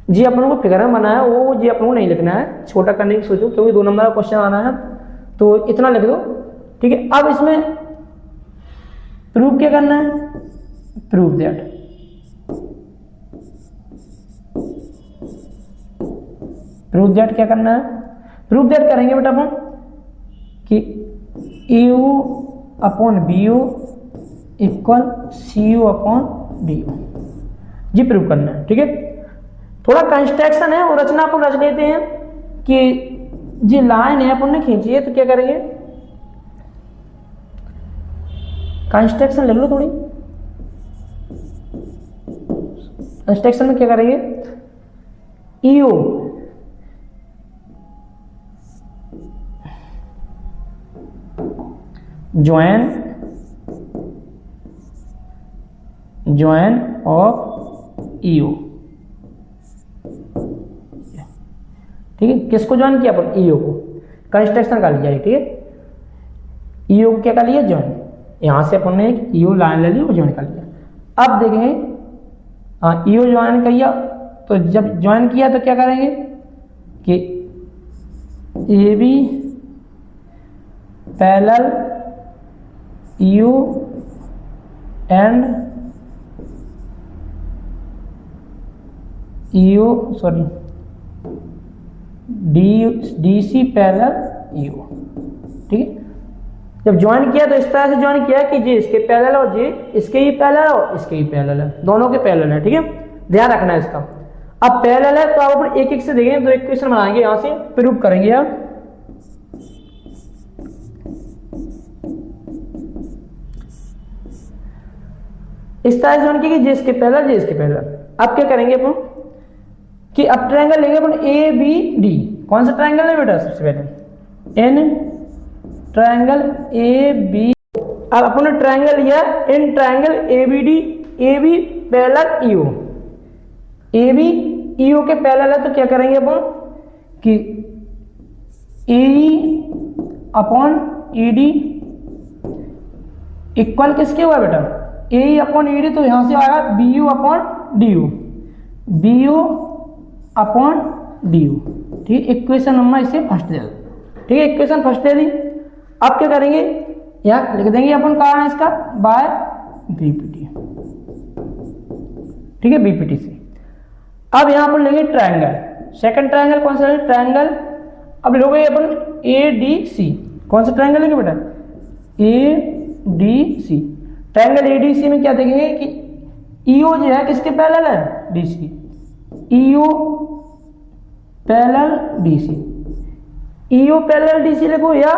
जी, अपन को फिगर में बनाया वो जी अपन को नहीं लिखना है, छोटा करने की सोचो, क्योंकि 2 नंबर का क्वेश्चन आना है, तो इतना लिख दो। ठीक है, अब इसमें प्रूफ क्या करना है, प्रूफ दैट क्या करना है, प्रूफ दैट करेंगे बेटा अपन कि AO upon BO equal CO upon DO, जी प्रूव करना है। ठीक है, थोड़ा कंस्ट्रक्शन है वो रचना अपन रच लेते हैं कि जी लाइन है अपन ने खींची है, तो क्या करेंगे, कंस्ट्रक्शन लिख लो थोड़ी। कंस्ट्रक्शन में क्या करेंगे, EO ज्वाइन ऑफ EO। ठीक है, किसको ज्वाइन किया अपन, EO को, कंस्ट्रक्शन कर लिया। ठीक है, EO को क्या कर लिया, ज्वाइन, यहां से अपन ने एक EO लाइन ले ली और ज्वाइन कर लिया। अब देखेंगे, हाँ EO ज्वाइन किया, तो जब ज्वाइन किया तो क्या करेंगे कि AB parallel EO and EO, sorry D C parallel U. ठीक है, जब ज्वाइन किया तो इस तरह से ज्वाइन किया कि जे इसके पैरेलल और जे इसके ही पैरेलल और इसके ही पैरेलल है, दोनों के पैरेलल है। ठीक है, ध्यान रखना है इसका। अब पैरेलल है तो आप अपन एक एक से देखेंगे, तो इक्वेशन बनाएंगे, यहां से प्रूव करेंगे आप। इस तरह से ज्वाइन किया कि जे इसके पैरेलल जे इसके पैरेलल। अब क्या करेंगे अपन कि अब ट्रायंगल लेंगे अपन ए बी डी। कौन सा ट्रायंगल है बेटा? सबसे पहले एन ट्रायंगल ए बी। अब अपन ने ट्रायंगल लिया in triangle A B D, A B parallel E O, A B E O के पैरेलल है, तो क्या करेंगे अपन कि A upon E D equal किसके हुआ बेटा? ए अपॉन ई डी, तो यहां से आएगा B U upon D U, B U upon D U. ठीक है, इक्वेशन नंबर इसे फर्स्ट दे दो। ठीक है, इक्वेशन फर्स्ट दे दी। अब क्या करेंगे, यहां लिख देंगे अपन कहाँ है इसका, बाय बीपीटी। ठीक है, बीपीटी से। अब यहां पर लेंगे ट्रायंगल, सेकंड ट्रायंगल कौन सा है? ट्रायंगल। अब लोगे अपन ए डी सी। कौन सा ट्रायंगल लेंगे बेटा? A D C. Triangle A D C में क्या देखेंगे कि ईओ जो है किसके पैरेलल है? D C. E O parallel D C. E O parallel D C लिखो या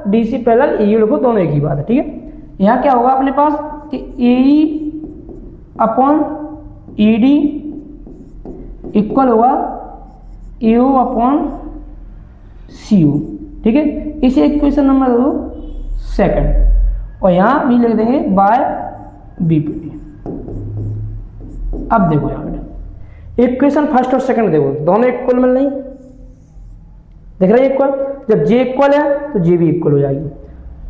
डी सी पैरेलल ईओ लिखो, दोनों एक ही बात है। ठीक है, यहां क्या होगा अपने पास कि A upon E D equal होगा एओ अपॉन सी यू। ठीक है, इसे इक्वेशन नंबर दो सेकंड, और यहां भी लिख देंगे बाय बीपीटी। अब देखो यहां बेटा इक्वेशन फर्स्ट और सेकंड देखो, दोनों इक्वल मिल रही, देख रहे हैं इक्वल। जब जे इक्वल है तो जे भी इक्वल हो जाएगी।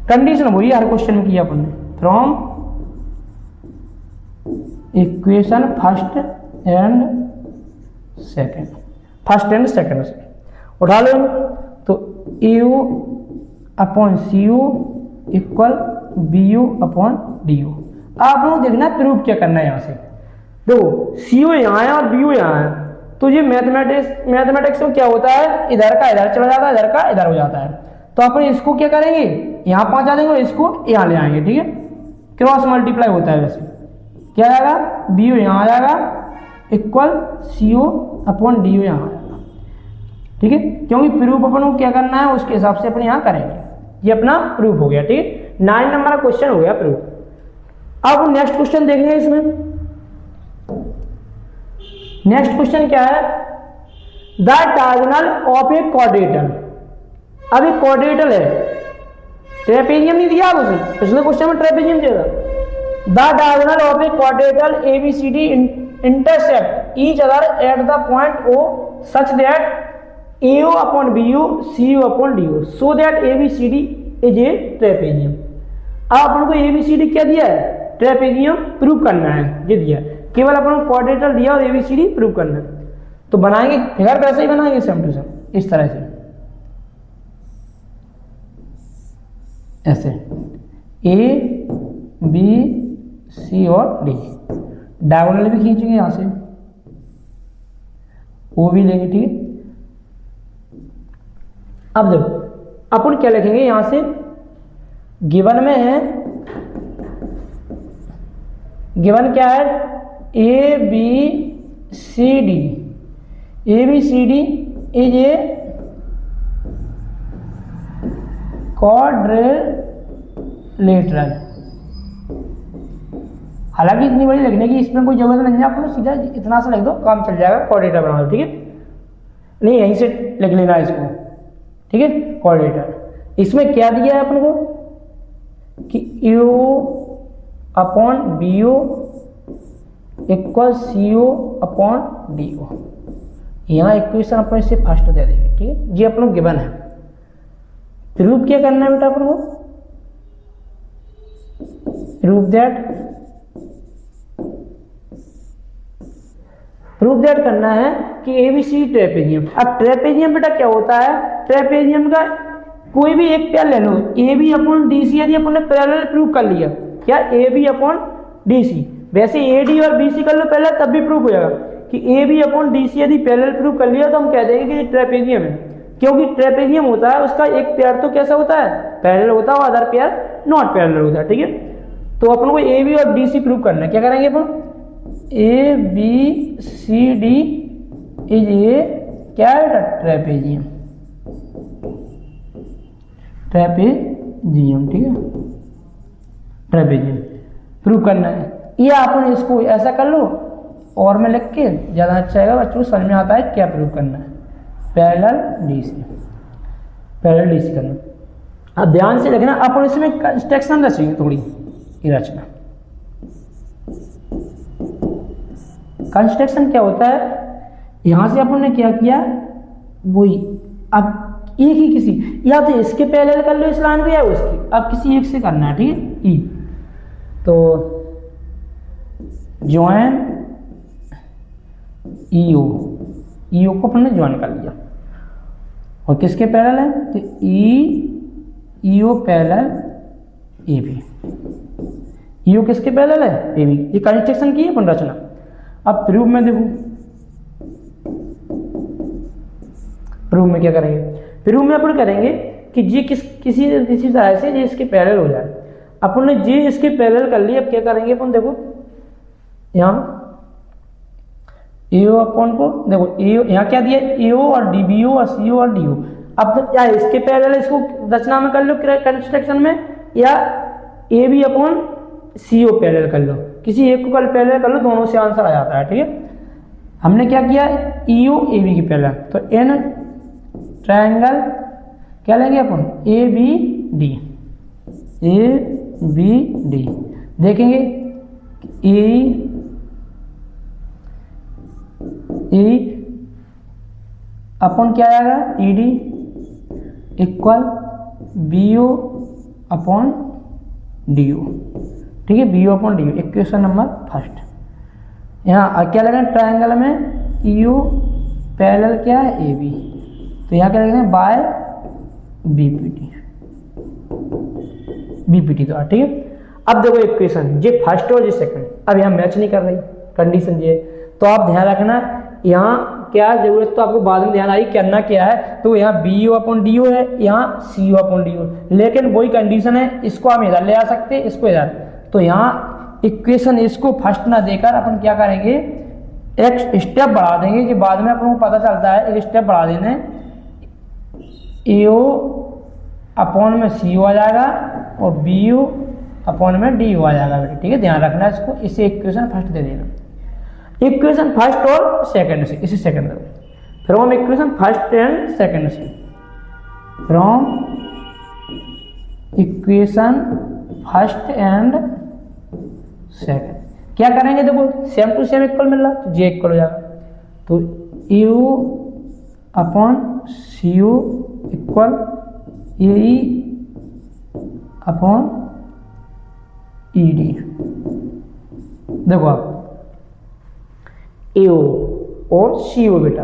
कंडीशन वही हर क्वेश्चन में किया अपन ने, from equation first and second, first and second से उठा लो। तो A U upon C U equal B U upon D U. आप लोग देखना प्रूव क्या करना है। यहां से देखो सी यू यहाँ है और बी यू यहाँ है, तो ये मैथमेटिक्स में क्या होता है, इधर का इधर चला जाता है, इधर का इधर हो जाता है। तो अपन इसको क्या करेंगे, यहां पहुंचा देंगे और इसको यहां ले आएंगे। ठीक है, क्रॉस मल्टीप्लाई होता है। वैसे क्या आएगा, बी यू यहाँ आ जाएगा equal C U upon D U यहाँ आ जाएगा। ठीक है, क्योंकि प्रूफ अपन को क्या करना है उसके हिसाब से अपन यहाँ करेंगे। ये अपना प्रूफ हो गया। ठीक है, 9 नंबर का क्वेश्चन हो गया प्रूफ। अब नेक्स्ट क्वेश्चन देखेंगे। इसमें नेक्स्ट क्वेश्चन क्या है, the diagonal of a quadrilateral. अब एक क्वाड्रेटल है, ट्रेपेजियम नहीं दिया उसने, पिछले क्वेश्चन में ट्रेपेजियम दिया था। The diagonal of a quadrilateral A B C D intersect each other at the point O such that AO upon BU, CU upon DU, so that ABCD is a trapezium। अब अपन को ABCD क्या दिया है, ट्रेपेजियम प्रूव करना है, ये दिया। केवल अपन को क्वाड्रेटल दिया और ABCD प्रूव करना है। तो बनाएंगे फिगर वैसे ही बनाएंगे, सेम टू सेम इस तरह से, ऐसे A B C और D। डायगोनल भी खींचेंगे यहां से, O भी लेंगे। ठीक है, अब देखो अपन क्या लिखेंगे यहां से, गिवन में है, गिवन क्या है, A B C D, A B C D is a quadrilateral. हालांकि इतनी बड़ी लिखने की इसमें कोई जरूरत नहीं है, आपको सीधा इतना सा लिख दो काम चल जाएगा, क्वाड्रेटर बना दो। ठीक है, नहीं यहीं से लिख लेना इसको। ठीक है, क्वाड्रेटर। इसमें क्या दिया है अपन को कि U upon B U equal C U upon D U. यहाँ इक्वेशन अपन इसे फर्स्ट दे देंगे। ठीक है, ये अपन को गिवन है। प्रूफ क्या करना है बेटा अपन को, प्रूफ दैट करना है कि एबीसी ट्रेपेजियम। अब ट्रेपेजियम बेटा क्या होता है, ट्रेपेजियम का कोई भी एक पैर ले लो, A B upon D C, यदि अपन ने पैरेलल प्रूव कर लिया, क्या A B upon D C, वैसे ए डी और बी सी कर लो पहले, तब भी प्रूफ हो जाएगा कि A B upon D C यदि पैरेलल प्रूव कर लिया तो हम कह देंगे कि ट्रेपेजियम है। क्योंकि ट्रेपेजियम होता है उसका एक पेयर तो कैसा होता है, पैरेलल होता है, और अदर पेयर नॉट पैरेलल होता है, ठीक है। तो अपन को ए बी और डी सी प्रूव करना है। क्या करेंगे अपन, A B C D is a क्या है, ट्रेपेजियम, ट्रेपेजियम, ठीक है, ट्रेपेजियम प्रूव करना है। या अपन इसको ऐसा कर लो और में लिख के ज़्यादा अच्छा है, बच्चों समझ में आता है क्या प्रूव करना है, पैरेलल डीसी, पैरेलल डीसी करना। अब ध्यान से लिखना, अपन इसमें कंस्ट्रक्शन रचेंगे थोड़ी, ये रचना। कंस्ट्रक्शन क्या होता है, यहां से अपन ने क्या किया वही, अब एक ही किसी, या तो इसके पैरेलल कर लो इस लाइन को या उसकी, अब किसी एक से करना है, ठीक है। ई तो ज्वाइन ईओ, ईओ को अपन ने ज्वाइन कर लिया, और किसके पैरेलल है, तो E O parallel A B, E O किसके पैरेलल है, ए बी। ये कंस्ट्रक्शन की है अपन रचना। अब प्रूफ में देखो, प्रूफ में क्या करेंगे, प्रूफ में अपन करेंगे कि जी किसी तरह से जी इसके पैरेलल हो जाए। अपन ने जी इसके पैरेलल कर लिया, अब क्या करेंगे अपन, देखो यहाँ एओ अपन को देखो, एओ यहाँ क्या दिया, एओ और डीबीओ और सीओ और डीओ। अब तो क्या इसके पैरेलल इसको रचना में कर लो कंस्ट्रक्शन में, या A B upon C O parallel कर लो, किसी एक को कल पैरेलल कर लो, दोनों से आंसर आ जाता है, ठीक है। हमने क्या किया, ईओ ए बी की पैरेलल, तो एन ट्रायंगल क्या लेंगे अपन, A B D, A B D देखेंगे, ए अपन क्या आएगा, E D equal B O upon D O, ठीक है, B O upon D O, equation number first. यहाँ क्या लगेगा, ट्रायंगल में ई ओ पैरेलल क्या है, ए बी, तो यहाँ क्या लगेगा, by B P T, B P T, तो ठीक है। अब देखो इक्वेशन, ये फर्स्ट और ये सेकंड, अब यहाँ मैच नहीं कर रही कंडीशन ये, तो आप ध्यान रखना यहाँ क्या जरूरत, तो आपको बाद में ध्यान आई करना क्या है, तो यहाँ B O upon D O है, यहाँ सी ओ अपॉन डी ओ, लेकिन वही कंडीशन है, इसको हम इधर ले आ सकते हैं, इसको इधर, तो यहाँ इक्वेशन इसको फर्स्ट ना देकर अपन क्या करेंगे, एक स्टेप बढ़ा देंगे कि बाद में अपन को पता चलता है, एक स्टेप बढ़ा देने, ए ओ अपॉन में सी ओ आ जाएगा और बी ओ अपॉन में डी ओ आ जाएगा बेटा, ठीक है, ध्यान रखना इसको, इसे इक्वेशन फर्स्ट दे देना, इक्वेशन फर्स्ट और सेकंड से, इसी second from equation first and second से, from equation first and second क्या करेंगे, देखो सेम टू सेम इक्वल मिल रहा, तो जे इक्वल हो जाएगा, तो U upon C U equal A upon E D. देखो आप एओ और सीओ बेटा,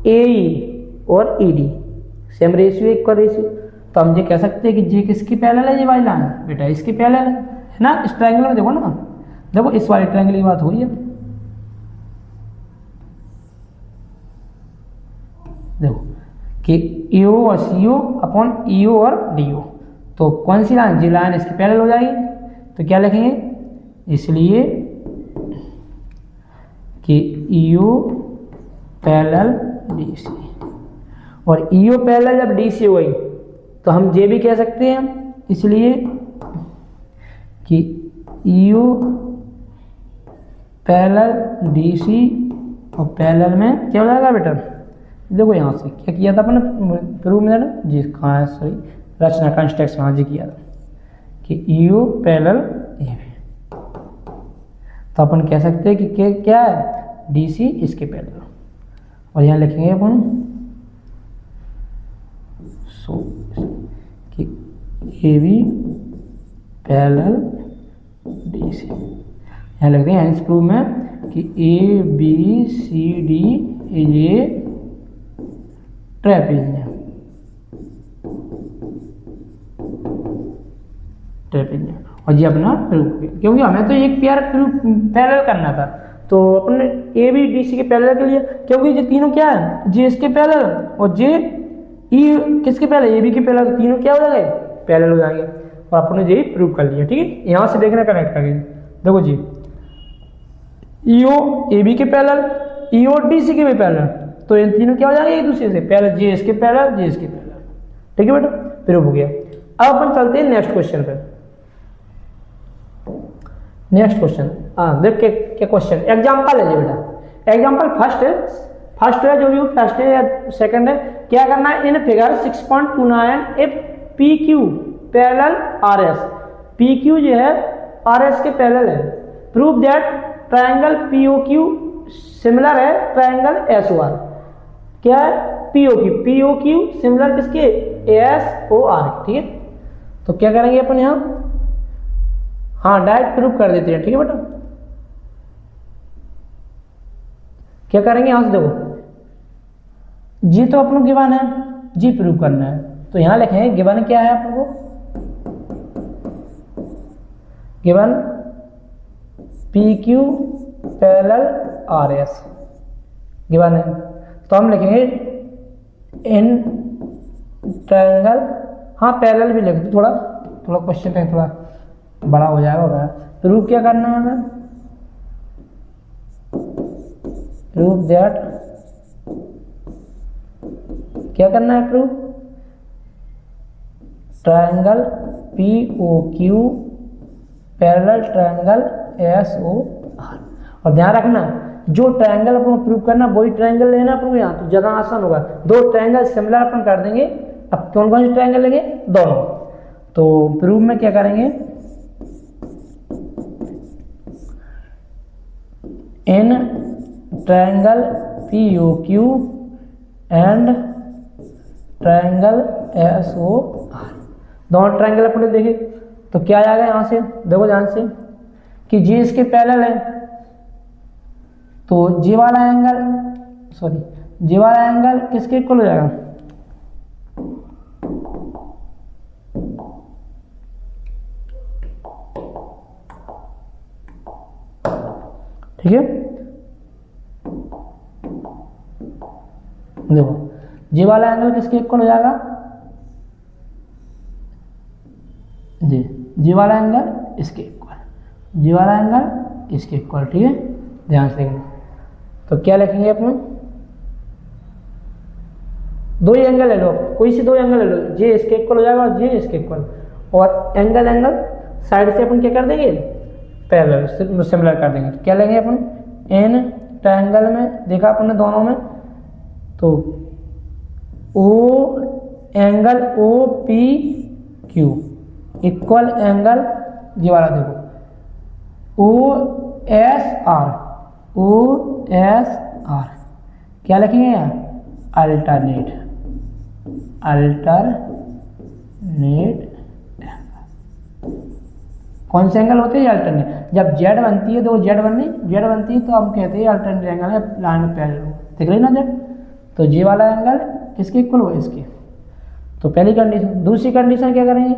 ए और E D same ratio, equal ratio, तो हम ये कह सकते हैं कि जे किसकी पैरेलल है, ये वाली लाइन बेटा इसकी पैरेलल है ना। इस ट्रायंगल में देखो ना, देखो इस वाले ट्रायंगल की बात हो रही है, देखो कि ईओ और सीओ अपॉन ईओ और डीओ, तो कौन सी लाइन, जी लाइन इसकी पैरेलल हो जाएगी, तो क्या लिखेंगे, इसलिए कि ईओ पैरेलल डीसी, और ईओ पैरेलल जब डीसी हो गई तो हम ये भी कह सकते हैं, इसलिए कि ईओ पैरेलल डीसी और पैरेलल में क्या हो जाएगा बेटा, देखो यहाँ से क्या किया था अपन प्रूफ में जी, कहाँ है सॉरी, रचना कंस्ट्रक्शन हाँ जी किया था कि ईओ पैरेलल ए बी, तो अपन कह सकते हैं कि क्या है, डीसी इसके पैरेलल, और यहाँ लिखेंगे अपन सो कि ए बी पैरेलल डीसी, यहाँ लिखते हैं इस प्रूफ में कि A B C D is a trapezium, trapezium, और ये अपना प्रूफ, क्योंकि हमें तो एक पेयर प्रूफ पैरेलल करना था, तो अपन ने ए बी डी सी के पैरेलल के लिए, क्योंकि ये तीनों क्या है, जे इसके पैरेलल और जे ई किसके पैरेलल, ए बी के पैरेलल, तो तीनों क्या हो जाएंगे, पैरेलल हो जाएंगे। और अपन ने ये प्रूव कर लिया। ठीक है, यहाँ से देखना कनेक्ट करके देखो जी, ईओ ए बी के पैरेलल, ईओ डी सी के भी पैरेलल, तो इन तीनों क्या हो जाएंगे एक दूसरे से पैरेलल, जे इसके पैरेलल, जे इसके पैरेलल। ठीक है बेटा, प्रूव हो गया। अब अपन चलते हैं नेक्स्ट क्वेश्चन पे। नेक्स्ट क्वेश्चन, हाँ देख के क्या क्वेश्चन, एग्जांपल है जी बेटा, एग्जांपल फर्स्ट है जो भी फर्स्ट है या सेकंड है, क्या करना है, in figure 6.29 A P Q parallel R S, P Q जो है आर एस के पैरेलल है, prove that triangle P O Q similar है ट्रायंगल एस ओ आर, क्या है, पी ओ क्यू सिमिलर किसके, एस ओ आर। ठीक है, तो क्या करेंगे अपन यहाँ, हाँ डायरेक्ट प्रूफ कर देते हैं। ठीक है बेटा, क्या करेंगे, यहां से देखो जी तो अपन गिवन है, जी प्रूफ करना है, तो यहां लिखेंगे गिवन क्या है अपन को, given P Q parallel R S given है, तो हम लिखेंगे इन ट्रायंगल, हाँ पैरेलल भी लिख दो, थोड़ा क्वेश्चन है थोड़ा बड़ा हो जाएगा। प्रूफ क्या करना है हमें, प्रूफ दैट, क्या करना है proof, triangle P O Q parallel triangle S O R. और ध्यान रखना जो ट्रायंगल अपन प्रूव करना वही ट्रायंगल लेना अपन यहाँ, तो ज़्यादा आसान होगा। दो ट्रायंगल सिमिलर अपन कर देंगे, अब कौन कौन से ट्रायंगल लेंगे, दोनों। तो प्रूफ में क्या करेंगे, in triangle P O Q and triangle S O R, दोनों ट्रायंगल अपने देखे तो क्या आएगा, यहाँ से देखो ध्यान से कि जी इसके पैरेलल है, तो जी वाला एंगल, सॉरी जी वाला एंगल किसके इक्वल हो जाएगा, ठीक है। देखो जी वाला एंगल किसके इक्वल हो जाएगा, जी वाला एंगल इसके इक्वल, जी वाला एंगल इसके इक्वल। ठीक है, ध्यान से देखना। तो क्या लिखेंगे अपन, दो ही एंगल ले लो, कोई से दो एंगल ले लो, जे इसके इक्वल हो जाएगा और जे इसके इक्वल, और एंगल साइड से अपन क्या कर देंगे, पैरेलल सिमिलर कर देंगे। तो क्या लेंगे अपन, एन ट्रायंगल में देखा अपन ने दोनों में, तो O angle O P Q equal angle G वाला देखो O S R, O S R क्या लिखेंगे यहाँ, अल्टरनेट कौन से एंगल होते हैं, अल्टरनेट। जब जेड बनती है तो जेड बनती है तो हम कहते हैं अल्टरनेट एंगल है, लाइन पैरेलल दिख रही ना जेड, तो जे वाला एंगल किसके इक्वल हो, इसके। तो पहली कंडीशन। दूसरी कंडीशन क्या करेंगे,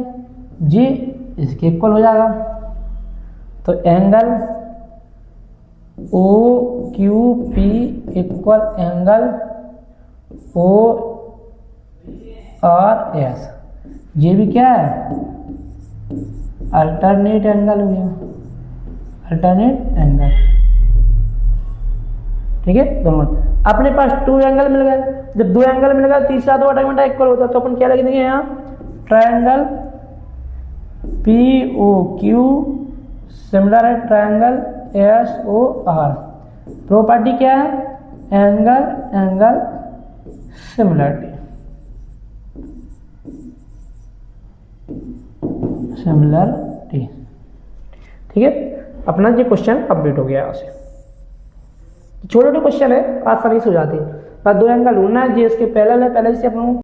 जे इसके इक्वल हो जाएगा, तो angle O Q P equal angle O R S, ये भी क्या है, अल्टरनेट एंगल हो गया, अल्टरनेट एंगल। ठीक है, दोनों अपने पास टू एंगल मिल गए। जब दो एंगल मिल गए तीसरा तो ऑटोमेटिक इक्वल होता है, तो अपन क्या लिख देंगे यहाँ, triangle P O Q similar है triangle S O R. Property क्या है, एंगल सिमिलरिटी, ठीक है। अपना ये क्वेश्चन कंप्लीट हो गया यहाँ से। छोटे छोटे क्वेश्चन है, आसानी से हो जाती है। दो एंगल ढूंढना है, जी इसके पैरेलल है, पहले से अपन